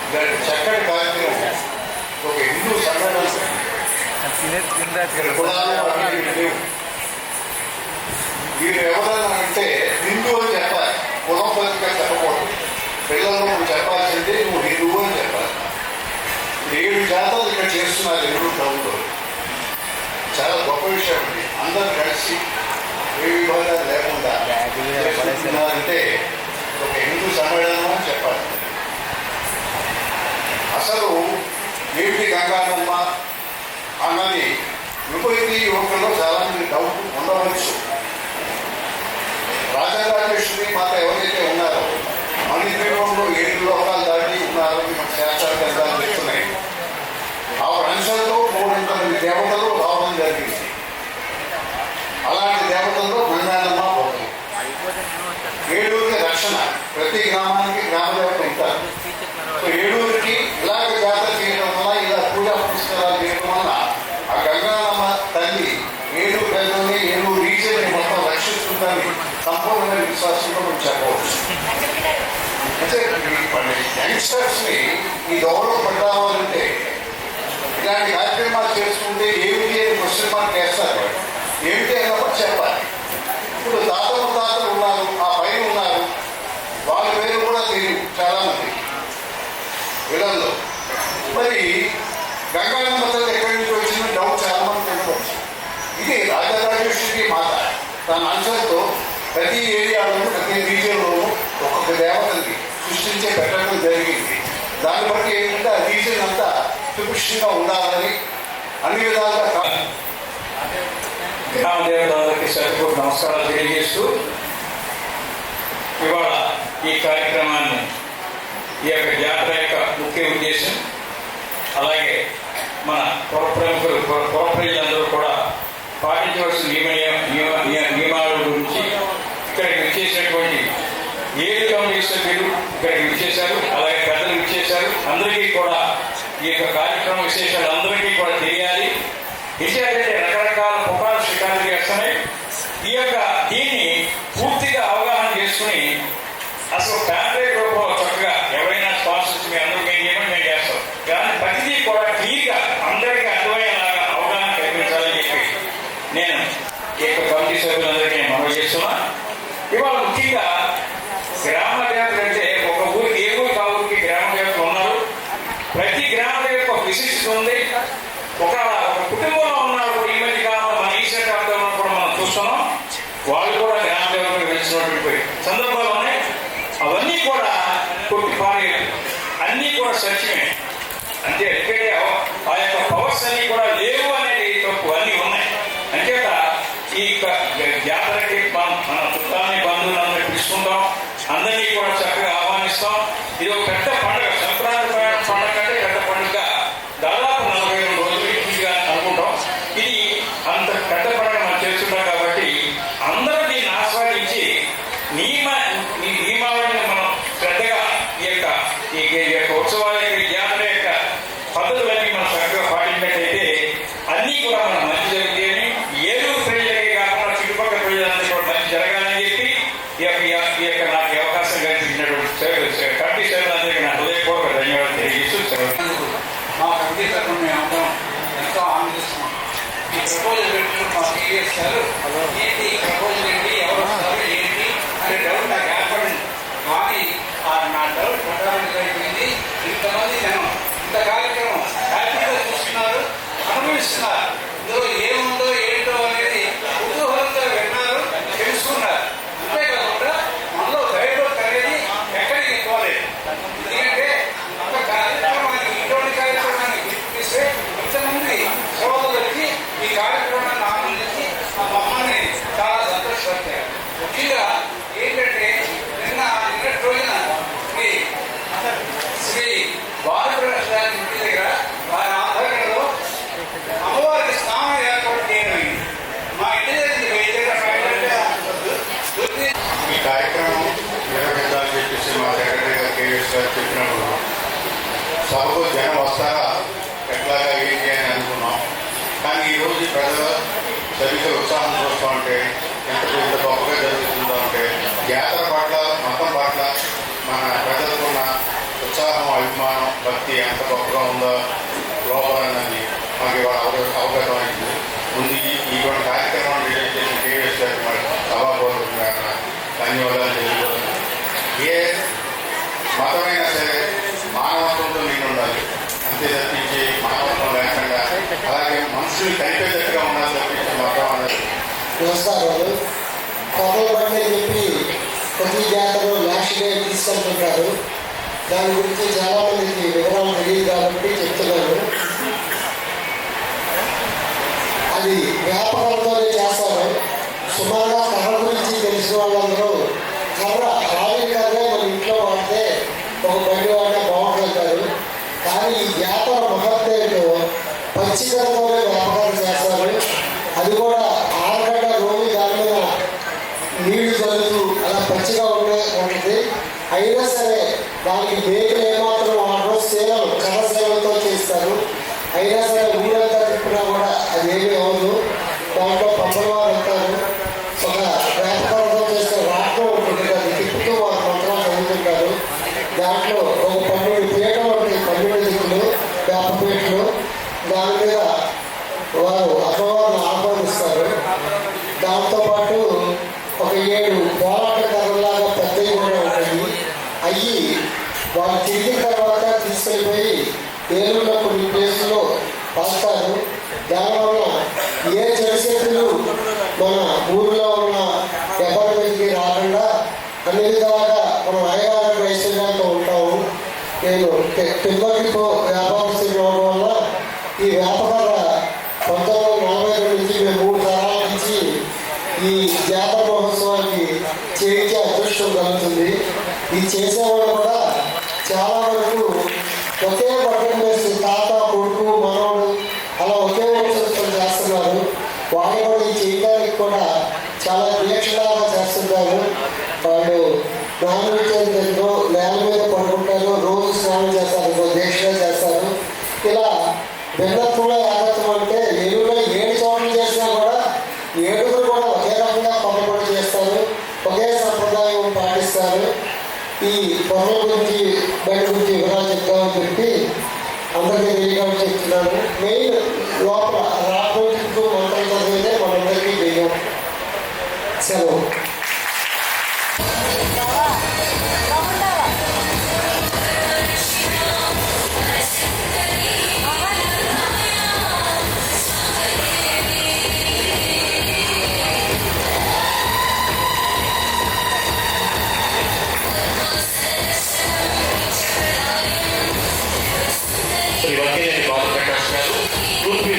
[SPEAKER 1] ఇలాంటి చక్కటి కార్యక్రమం ఒక హిందూ సంఘటన కులాలు అవి లేవు. వీరు ఎవరైనా అంటే హిందూ అని చెప్పాలి, కులం పత్రిక చెప్పకూడదు. పిల్లలు నువ్వు చెప్పాల్సిందే నువ్వు హిందువు అని చెప్పాలి. 7 జాతరలు ఇక్కడ చేస్తున్నారు నెల్లూరు టౌన్లో. చాలా గొప్ప విషయం అండి. అందరూ కలిసి ఏ విభాగాలు లేకుండా చేస్తున్నారంటే ఒక హిందూ సమ్మేళనం అని చెప్పాలి. అసలు ఏమిటి గంగానమ్మ అన్నది యువతి యువకుల్లో చాలామంది డౌట్ ఉండవచ్చు. రాజరాజేశ్వరి మాత ఎవరైతే ఉన్నారో మణిద్వీపంలో 7 లోకాలు దాటి ఉన్నారని మన శాస్త్రాలు గ్రంథాలు చెప్తున్నాయి. ఆ అంశాలతో 300 దేవతలు రావడం జరిగింది. అలాంటి దేవతల్లో గంగానమ్మ ఒకరు. ఏలూరుకి రక్షణ, ప్రతి గ్రామానికి గ్రామదేవత ఉంటారు. సో ఏలూరుకి ఇలాగ జాతర చేయడం వల్ల, ఇలా పూజా పురస్కారాలు చేయడం వల్ల ఆ గంగానమ్మ తల్లి ఏలూరు ప్రజల్ని, ఏలూరు రీజియన్ని మొత్తం రక్షిస్తుందని సంపూర్ణమైన విశ్వాసంలో మనం చెప్పవచ్చు. అంటే యంగ్స్టర్స్ని ఈ గౌరవం పడాలంటే ఇలాంటి కార్యక్రమాలు చేసుకుంటే ఏమిటి అని క్వశ్చన్ మార్క్ వేస్తారు. ఏమిటి అన్నప్పుడు చెప్పాలి. ఇప్పుడు తాతలు ఉన్నారు, ఆ పైన ఉన్నారు, వాళ్ళ పేరు కూడా తెలియదు చాలామంది వీళ్ళల్లో. మరి గంగానమ్మ తల్లి ఎక్కడి నుంచి వచ్చిన డౌట్ చాలా మంది ఉండవచ్చు. ఇది రాజరాజేశ్వరి మాత తన అంశంతో ప్రతి ఏరియాలోనూ, ప్రతి రీజియన్లోనూ ఒక్కొక్క దేవతని సృష్టించే పెట్టడం జరిగింది. దాన్ని బట్టి ఏంటంటే ఆ రీజియన్ అంతా సుభిక్షంగా ఉండాలని అన్ని విధాలుగా
[SPEAKER 9] గ్రామ దేవతలకి సరిపూర్ణ నమస్కారాలు తెలియజేస్తూ ఇవాళ ఈ కార్యక్రమాన్ని, ఈ యొక్క జాతర యొక్క ముఖ్య ఉద్దేశం, అలాగే మన ప్రముఖులు ప్రజలందరూ కూడా పాటించవలసిన నియమాల గురించి ఇక్కడికి విచ్చేసినటువంటి 7 కమిటీ సభ్యులు ఇక్కడికి విచ్చేశారు, అలాగే పెద్దలు విచ్చేశారు. అందరికీ కూడా ఈ యొక్క కార్యక్రమ విశేషాలు అందరికీ కూడా తెలియాలి. విషయాలంటే రకరకాల పుకారు షికారులు చేస్తున్నాయి. ఈ యొక్క దీన్ని పూర్తిగా అవగాహన చేసుకుని అసలు ప్యాంప్లెట్ రూపంలో చక్కగా ఎవరైనా స్పాన్సర్స్ మీ అందరూ ఏం చేయమని మేము చేస్తాం. కానీ ప్రతిదీ కూడా క్లియర్గా అందరికీ అర్థమయ్యేలాగా అవగాహన కల్పించాలని చెప్పి నేను ఈ యొక్క కమిటీ సభ్యులందరికీ నేను మనవి చేస్తున్నా. ఇవాళ ముఖ్యంగా గ్రామ దేవతలు అంటే ఒక ఊరికి, ఏ ఊరికి ఆ ఊరికి గ్రామ దేవతలు ఉన్నారు. ప్రతి గ్రామ దేవత ఒక విశిష్టత ఉంది. ఒక కుటుంబంలో ఉన్నారు. ఈ మధ్య కాలంలో మన ఈశ్వర ప్రాంతంలో కూడా మనం చూస్తున్నాం. వాళ్ళు కూడా గ్రామ దేవతలు వెలిసినటువంటి సందర్భాలు ఉన్నాయి. అవన్నీ కూడా కొట్టి పారేయాలి. అన్నీ కూడా సత్యమే. అంటే ఎందుకంటే ఆ యొక్క పవర్స్ అన్నీ కూడా లేవు అనేది తప్పు, అన్నీ ఉన్నాయి. అంచేత ఈ జాతరకి మన చుట్టాలని, బంధువులందరినీ పిలుచుకుంటాం. అందరినీ కూడా చక్కగా ఆహ్వానిస్తాం. ఇది ఒక పెద్ద పండుగ. సంక్రాంతి పండుగ అంటే పెద్ద పండుగ. దాదాపు 42 రోజులు ఇంటిగా అనుకుంటాం. ఇది అంత పెద్ద పండుగ మనం చేస్తున్నాం కాబట్టి అందరూ దీన్ని ఆస్వాదించి నియమావళిని మనం శ్రద్ధగా ఈ యొక్క ఉత్సవాల యొక్క జాతర యొక్క పద్ధతులన్నీ మనం చక్కగా పాటించినట్టయితే అన్నీ కూడా మనం మంచి జరిగితే ఈ యొక్క నాకు ఈ అవకాశం కల్పించినటువంటి కమిటీ సభ్యులందరికీ నా హృదయపూర్వక ధన్యవాదాలు తెలియజేస్తూ
[SPEAKER 10] మా కమిటీ తరఫున మేము అందరం ఎంతో ఆనందిస్తున్నాం. ఈ ప్రపోజల్ పెట్టుకుని మా సీరియస్ గారు ఏంటి ఈ ప్రపోజల్ ఏంటి, ఎవరు వస్తారు ఏంటి అనే డౌట్ నాకు ఏర్పడింది. కానీ నా డౌట్ ప్రకారం అయిపోయింది. ఇంతమంది జనం ఇంత కార్యక్రమం హ్యాపీగా చూస్తున్నారు, అనుభవిస్తున్నారు. ఇందులో ఏముందో ఏంటో అనేది కుతూహలంగా విన్నారు, తెలుసుకున్నారు. అంతేకాకుండా మనలో భయపడత అనేది ఎక్కడికి పోలేదు. ఎందుకంటే ఒక కార్యక్రమానికి ఇటువంటి కార్యక్రమాన్ని గుర్తిస్తే ఇంతమంది సోదరులకి ఈ కార్యక్రమాన్ని ఆనందించి ఆ మమ్మల్ని చాలా సంతోషపడతారు. ముఖ్యంగా ఏంటంటే నిన్నటి రోజున శ్రీ బాలప్రసాద్ ఇంటి దగ్గర వారి ఆధ్వర్యంలో అమ్మవారికి స్నానం ఏర్పాటు చేయడం. మా ఇంటి దగ్గర
[SPEAKER 1] ఈ కార్యక్రమం నిర్వహించాలని చెప్పేసి మా సెక్రటరీ గారు కేవీఎస్ గారు చెప్పినప్పుడు సభకు జనం వస్తారా, ఎట్లాగా ఏంటి అని అనుకున్నాం. కానీ ఈరోజు ప్రజల సరిగ్గా ఉత్సాహం చూస్తూ ఉంటే ఎంత గొప్పగా జరుగుతుందో అంటే జాతర పట్ల, మతం పట్ల మన ప్రజలకున్న ఉత్సాహం, అభిమానం, భక్తి ఎంత గొప్పగా ఉందో లోపలన్నది మాకు ఇవాళ అవగతం అయింది. ముందు ఇటువంటి కార్యక్రమాన్ని రిలీజ్ చేసిన కేవీఎస్ గారికి మరి సభాపూర్వకంగా ధన్యవాదాలు తెలియజేస్తున్నాను. ఏ మతమైనా సరే మానవత్వంతో నిండి ఉండాలి, అంతే తప్పించి మానవత్వం లేకుండా అలాగే మనుషులు కలిపేటట్టుగా ఉండాలి తప్పించి మతం అన్నది.
[SPEAKER 11] నమస్కారాలు. కొత్త బండి చెప్పి ప్రతి జాతరలో లాస్ట్ డే తీసుకెళ్తుంటారు. దాని గురించి చాలామందికి వివరాలు తెలియదు కాబట్టి చెప్తున్నాను. అది వ్యాపకంతోనే చేస్తారు. సుమారుగా కర్ర గురించి తెలిసిన వాళ్ళందరూ రావి కర్రే మన ఇంట్లో వాడితే ఒక బండి వాడితే బాగుంటుంటారు. కానీ ఈ జాతర మహత్తేంటో పచ్చికరతోనే వ్యాపకాలు చేస్తారు. అది కూడా ఆరగడ్డ రోజు దాని మీద నీళ్లు చల్లుతూ అలా పచ్చిగా ఉంటుంది. అయినా సరే దానికి మేకలు ఏమాత్రం వాడరు, సేవలు కర్ర సేవలతో చేస్తారు. అయినా సరే ఊరంతా తిప్పినా కూడా అది ఏమీ అవ్వదు. దాంట్లో పంపల వారు వెళ్తారు. ఒక వ్యాపకాలతో చేస్తే రాట్నం ఉంటుంది, అది తిప్పుతూ వారు మంత్రాలు చదువుతుంటారు. దాంట్లో ఒక 12 పీటలు ఉంటాయి, 12 దిక్కులు వేపపీటలు. దాని మీద వారు అమ్మవారిని ఆహ్వానిస్తారు. దాంతోపాటు ఒక 7 పోరాట కర్రలాగా పెద్దవి కూడా ఉంటాయి. అవి వాళ్ళు తిరిగిన తర్వాత తీసుకెళ్ళిపోయి ఏలూరులో కొన్ని ప్లేసుల్లో పాస్తారు. దానివల్ల ఏ చెడు మన ఊరిలో ఉన్న ఎవరికి రాకుండా అన్ని విధాలుగా మనం అయ్యగారి ఐశ్వర్యాలతో ఉంటాము. నేను తిరుపతితో వ్యాపారస్తులు అవడం వల్ల ఈ వ్యాపార 1942 నుంచి మేము 3 తరాల నుంచి ఈ జాతర మహోత్సవానికి చేయించే అదృష్టం కలుగుతుంది. ఇది చేసేవాళ్ళు కూడా చాలా వరకు ఒకే బట్టలు వేసి తాత, కొడుకు, మనవడు అలా ఒకే వంశస్థులు చేస్తున్నారు. వాళ్ళు కూడా ఈ చేయడానికి కూడా చాలా దీక్షలాగా చేస్తుంటారు. వాళ్ళు నాన్ వెజిటేరియన్లో నేల మీద పడుకుంటారు, రోజు స్నానం చేస్తారు, దీక్షగా చేస్తారు. ఇలా భిన్నత్వంలో ఏకత్వం అంటే ఏలూరులో 7 చోట్ల చేసినా కూడా 7 కూడా ఒకే రకంగా పనులు చేస్తారు, ఒకే సంప్రదాయం పాటిస్తారు. ఈ పనుల గురించి బయట గురించి వివరాలు చెప్తామని చెప్పి అందరికీ తెలియకుండా చెప్తున్నాను. మెయిన్ లోపల రాకపోతే మంత్రం చదివితే మనందరికీ తెలియం. సెలవు.
[SPEAKER 8] శ్రీ వంకేనేని బాలప్రకాష్ గారు తూర్పు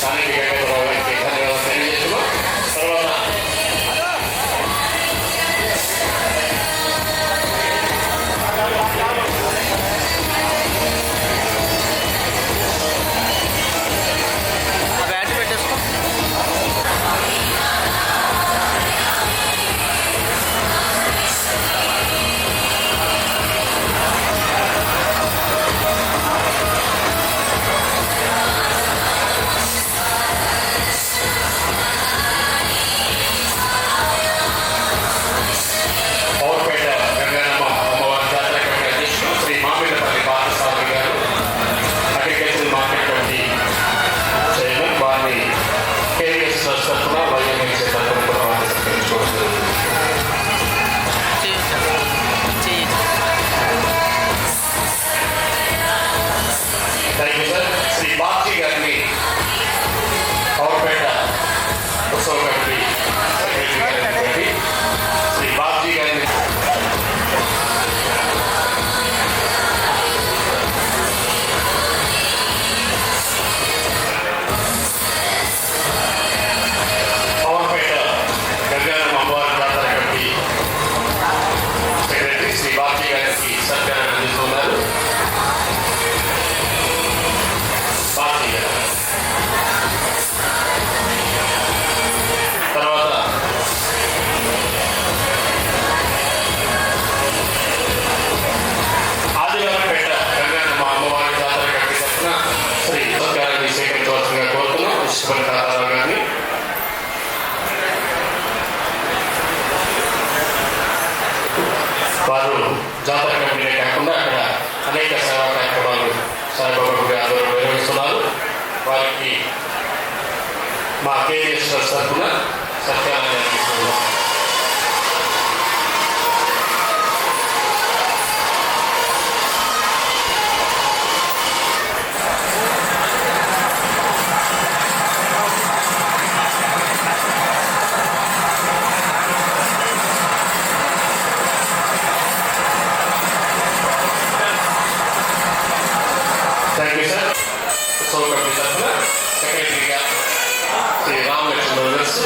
[SPEAKER 8] స్థానిక వెంకటరావు గారికి ధన్యవాదాలు తెలియజేస్తున్నాం. తర్వాత
[SPEAKER 2] బ్యాట్ పెట్టేసుకో.
[SPEAKER 8] పవర్పేట గంగారమ్మ అమ్మవారి జాతర కమిటీ అధ్యక్షులు శ్రీ మామిళ్ళపల్లి పార్థసారథి గారు, అగ్రికల్చర్ మార్కెట్ కమిటీ చైర్మన్, వారిని కేవీఎస్ ట్రస్ట్ తరఫున వైఎంఎస్ తరఫున కూడా వారిని సత్కరించుకోవడం జరుగుతుంది. Thank you sir. Shri Babji గారిని పవర్పేట ఉత్సవ కమిటీ సెక్రటరీ గారిని శ్రీ బాబ్జీ గారిని పవర్పేట గంగారమ్మ అమ్మవారి జాతర కమిటీ సెక్రటరీ శ్రీ బాబ్జీ గారికి సత్కారం అందిస్తున్నారు. బాబ్జీ గారు తర్వాత ఆదివారంపేట గంగారమ్మ అమ్మవారి జాతర కమిటీ తరఫున శ్రీ సత్కారాన్ని స్వీకరించవలసిందిగా కోరుతున్నాం. విశ్వపల్లి తాతారావు గారిని వారు జాతర కమిటీనే కాకుండా అక్కడ అనేక సేవా కార్యక్రమాలు సాయిబాబా గుడి ఆధ్వర్యంలో నిర్వహిస్తున్నారు. వారికి మా కేవీఎస్ ట్రస్ట్ తరఫున సత్కారాన్ని అందిస్తున్నాం. Thank you sir. ఉత్సవ కమిటీ తరఫున సెక్రటరీగా శ్రీ రామలక్ష్మణ బ్రదర్స్,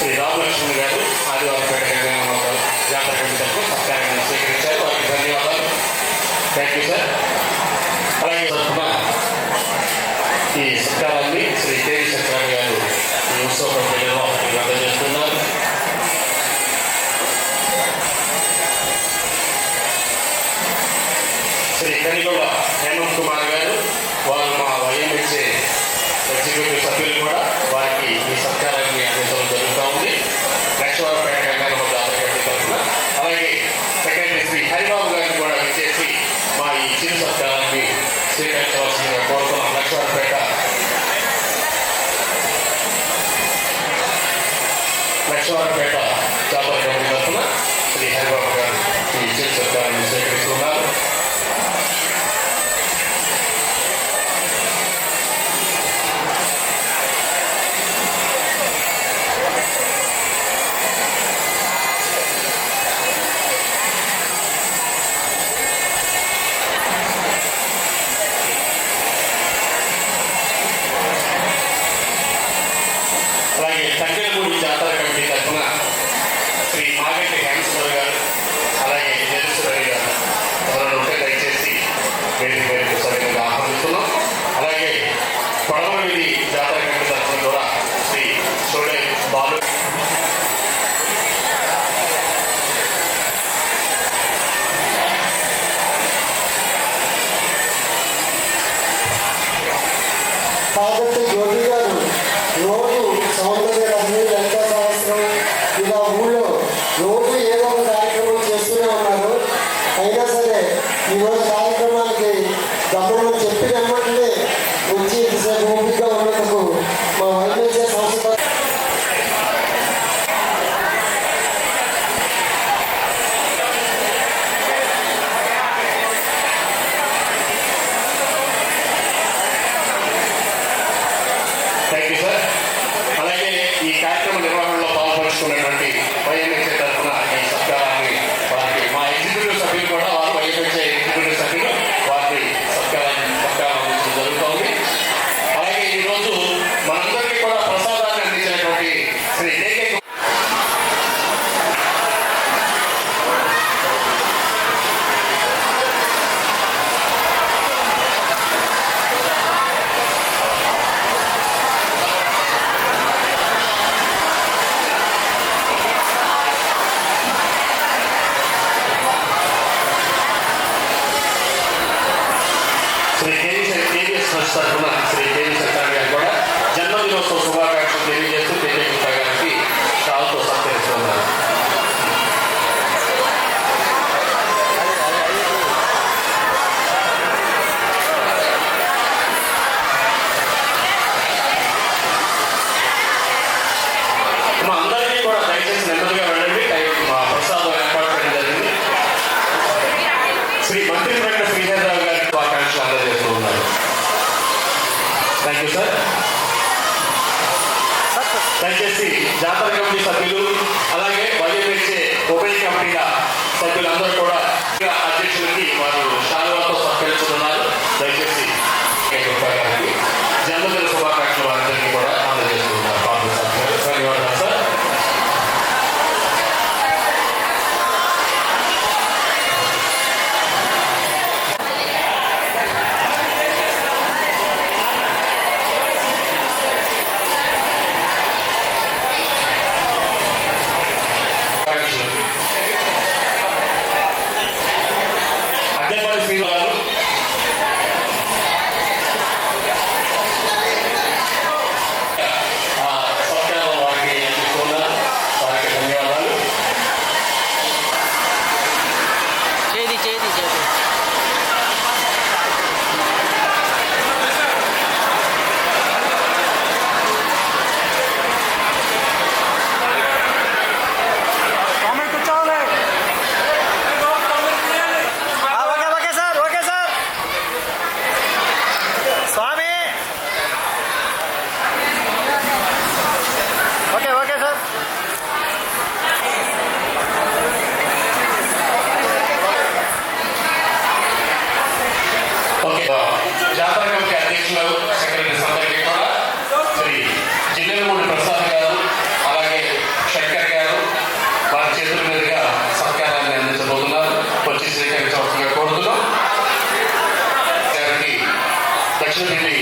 [SPEAKER 8] శ్రీ రామలక్ష్మణ్ గారు ఆదివారంపేట గంగారమ్మ జాతర కమిటీ తరఫున సత్కారాన్ని స్వీకరించారు. వారికి ధన్యవాదాలు. Thank you sir. అలాగే తరఫున ఈ సత్కారాన్ని శ్రీ కేవీ సత్యనారాయణ గారు ఈ ఉత్సవ కమిటీ నిర్వాహకులకు అందజేస్తున్నారు. శ్రీ కనిగొల హేమంత్ కుమార్ గారు, వారు మా వైఎంఎస్ఏ ఎగ్జిక్యూటివ్ సభ్యులు కూడా వారికి ఈ సత్కారాన్ని అందించడం జరుగుతూ ఉంది. లక్ష్మీవారపేట గంగారమ్మ జాతర కమిటీ తరఫున. అలాగే సెక్రటరీ శ్రీ హరిబాబు గారిని కూడా విచ్చేసి మా ఈ చిరు సత్కారాన్ని స్వీకరించవలసిందిగా కోరుతున్నాం. లక్ష్మీవారపేట జాతర కమిటీ తరఫున శ్రీ హరిబాబు గారు ఈ చిరు సత్కారాన్ని స్వీకరిస్తున్నారు. అలాగే సంఖ్యలపూడి జాతర కమిటీ తరఫున శ్రీ మాగంటి హేమసుందర్ గారు, అలాగే జగదీశ్వరి గారు ఎవరైనా ఉంటే దయచేసి వేదిక మీదకు సరిగ్గా ఆహ్వానిస్తున్నాం. అలాగే పడమరవీధి జాతర కమిటీ తరఫున కూడా శ్రీ చోడే బాలు,
[SPEAKER 11] కాబట్టి జ్యోతి గారు రోజు సౌందర్య రత్ని లలిత సహస్రం ఇలా ఊళ్ళో రోజు ఏదో ఒక కార్యక్రమం చేస్తూనే ఉన్నారు. అయినా సరే ఈరోజు కార్యక్రమానికి గమనం చెప్పిన వెంటనే వచ్చి ఇంతసేపు ఓపికగా ఉన్నందుకు
[SPEAKER 8] శ్రీ కేవీఎస్ ట్రస్ట్ తరఫున శ్రీ కేవీఎస్ సత్యనారాయణ గారు కూడా జన్మదినోత్సవ శుభాకాంక్షలు తెలియజేస్తూ కేవీ గుప్తా గారికి షాల్తో సత్కరిస్తున్నారు. మా అందరికీ కూడా దయచేసి నెమ్మదిగా వెళ్ళండి. మా ప్రసాదం ఏర్పాటు చేయడం జరిగింది. శ్రీ మంత్రి ప్రకటన శ్రీధర్రావు గారి శుభాకాంక్షలు అందజేస్తూ ఉన్నారు. Thank you sir. దయచేసి జాతర కమిటీ సభ్యులు అలాగే వైఎంహెచ్ఏ ఉభయ కమిటీల సభ్యులందరూ కూడా అధ్యక్షులకి వారు శాలువాతో సత్కరిస్తున్నారు. దయచేసి గారికి జన్మదిన శుభాకాంక్షలు వారందరికీ కూడా అందజేస్తున్నారు. ధన్యవాదాలు సార్. అద్దెపల్లి శ్రీవారు సత్కారం వారికి అందిస్తున్నారు. వారికి ధన్యవాదాలు.
[SPEAKER 2] చేది చేది చేది ఓకే సార్ ఓకే సార్ స్వామి ఓకే ఓకే సార్.
[SPEAKER 8] ఓకే జాతర కమిటీ అధ్యక్షులు సెక్రటరీస్ అందరికీ కూడా శ్రీ జిల్లెలమూడి ప్రసాద్ గారు అలాగే శంకర్ గారు వారి చేతుల మీదుగా సత్కారాన్ని అందించబోతున్నారు. వచ్చి స్వీకరించవలసిందిగా కోరుతున్నాం. గారికి దక్షిణ ఢిల్లీ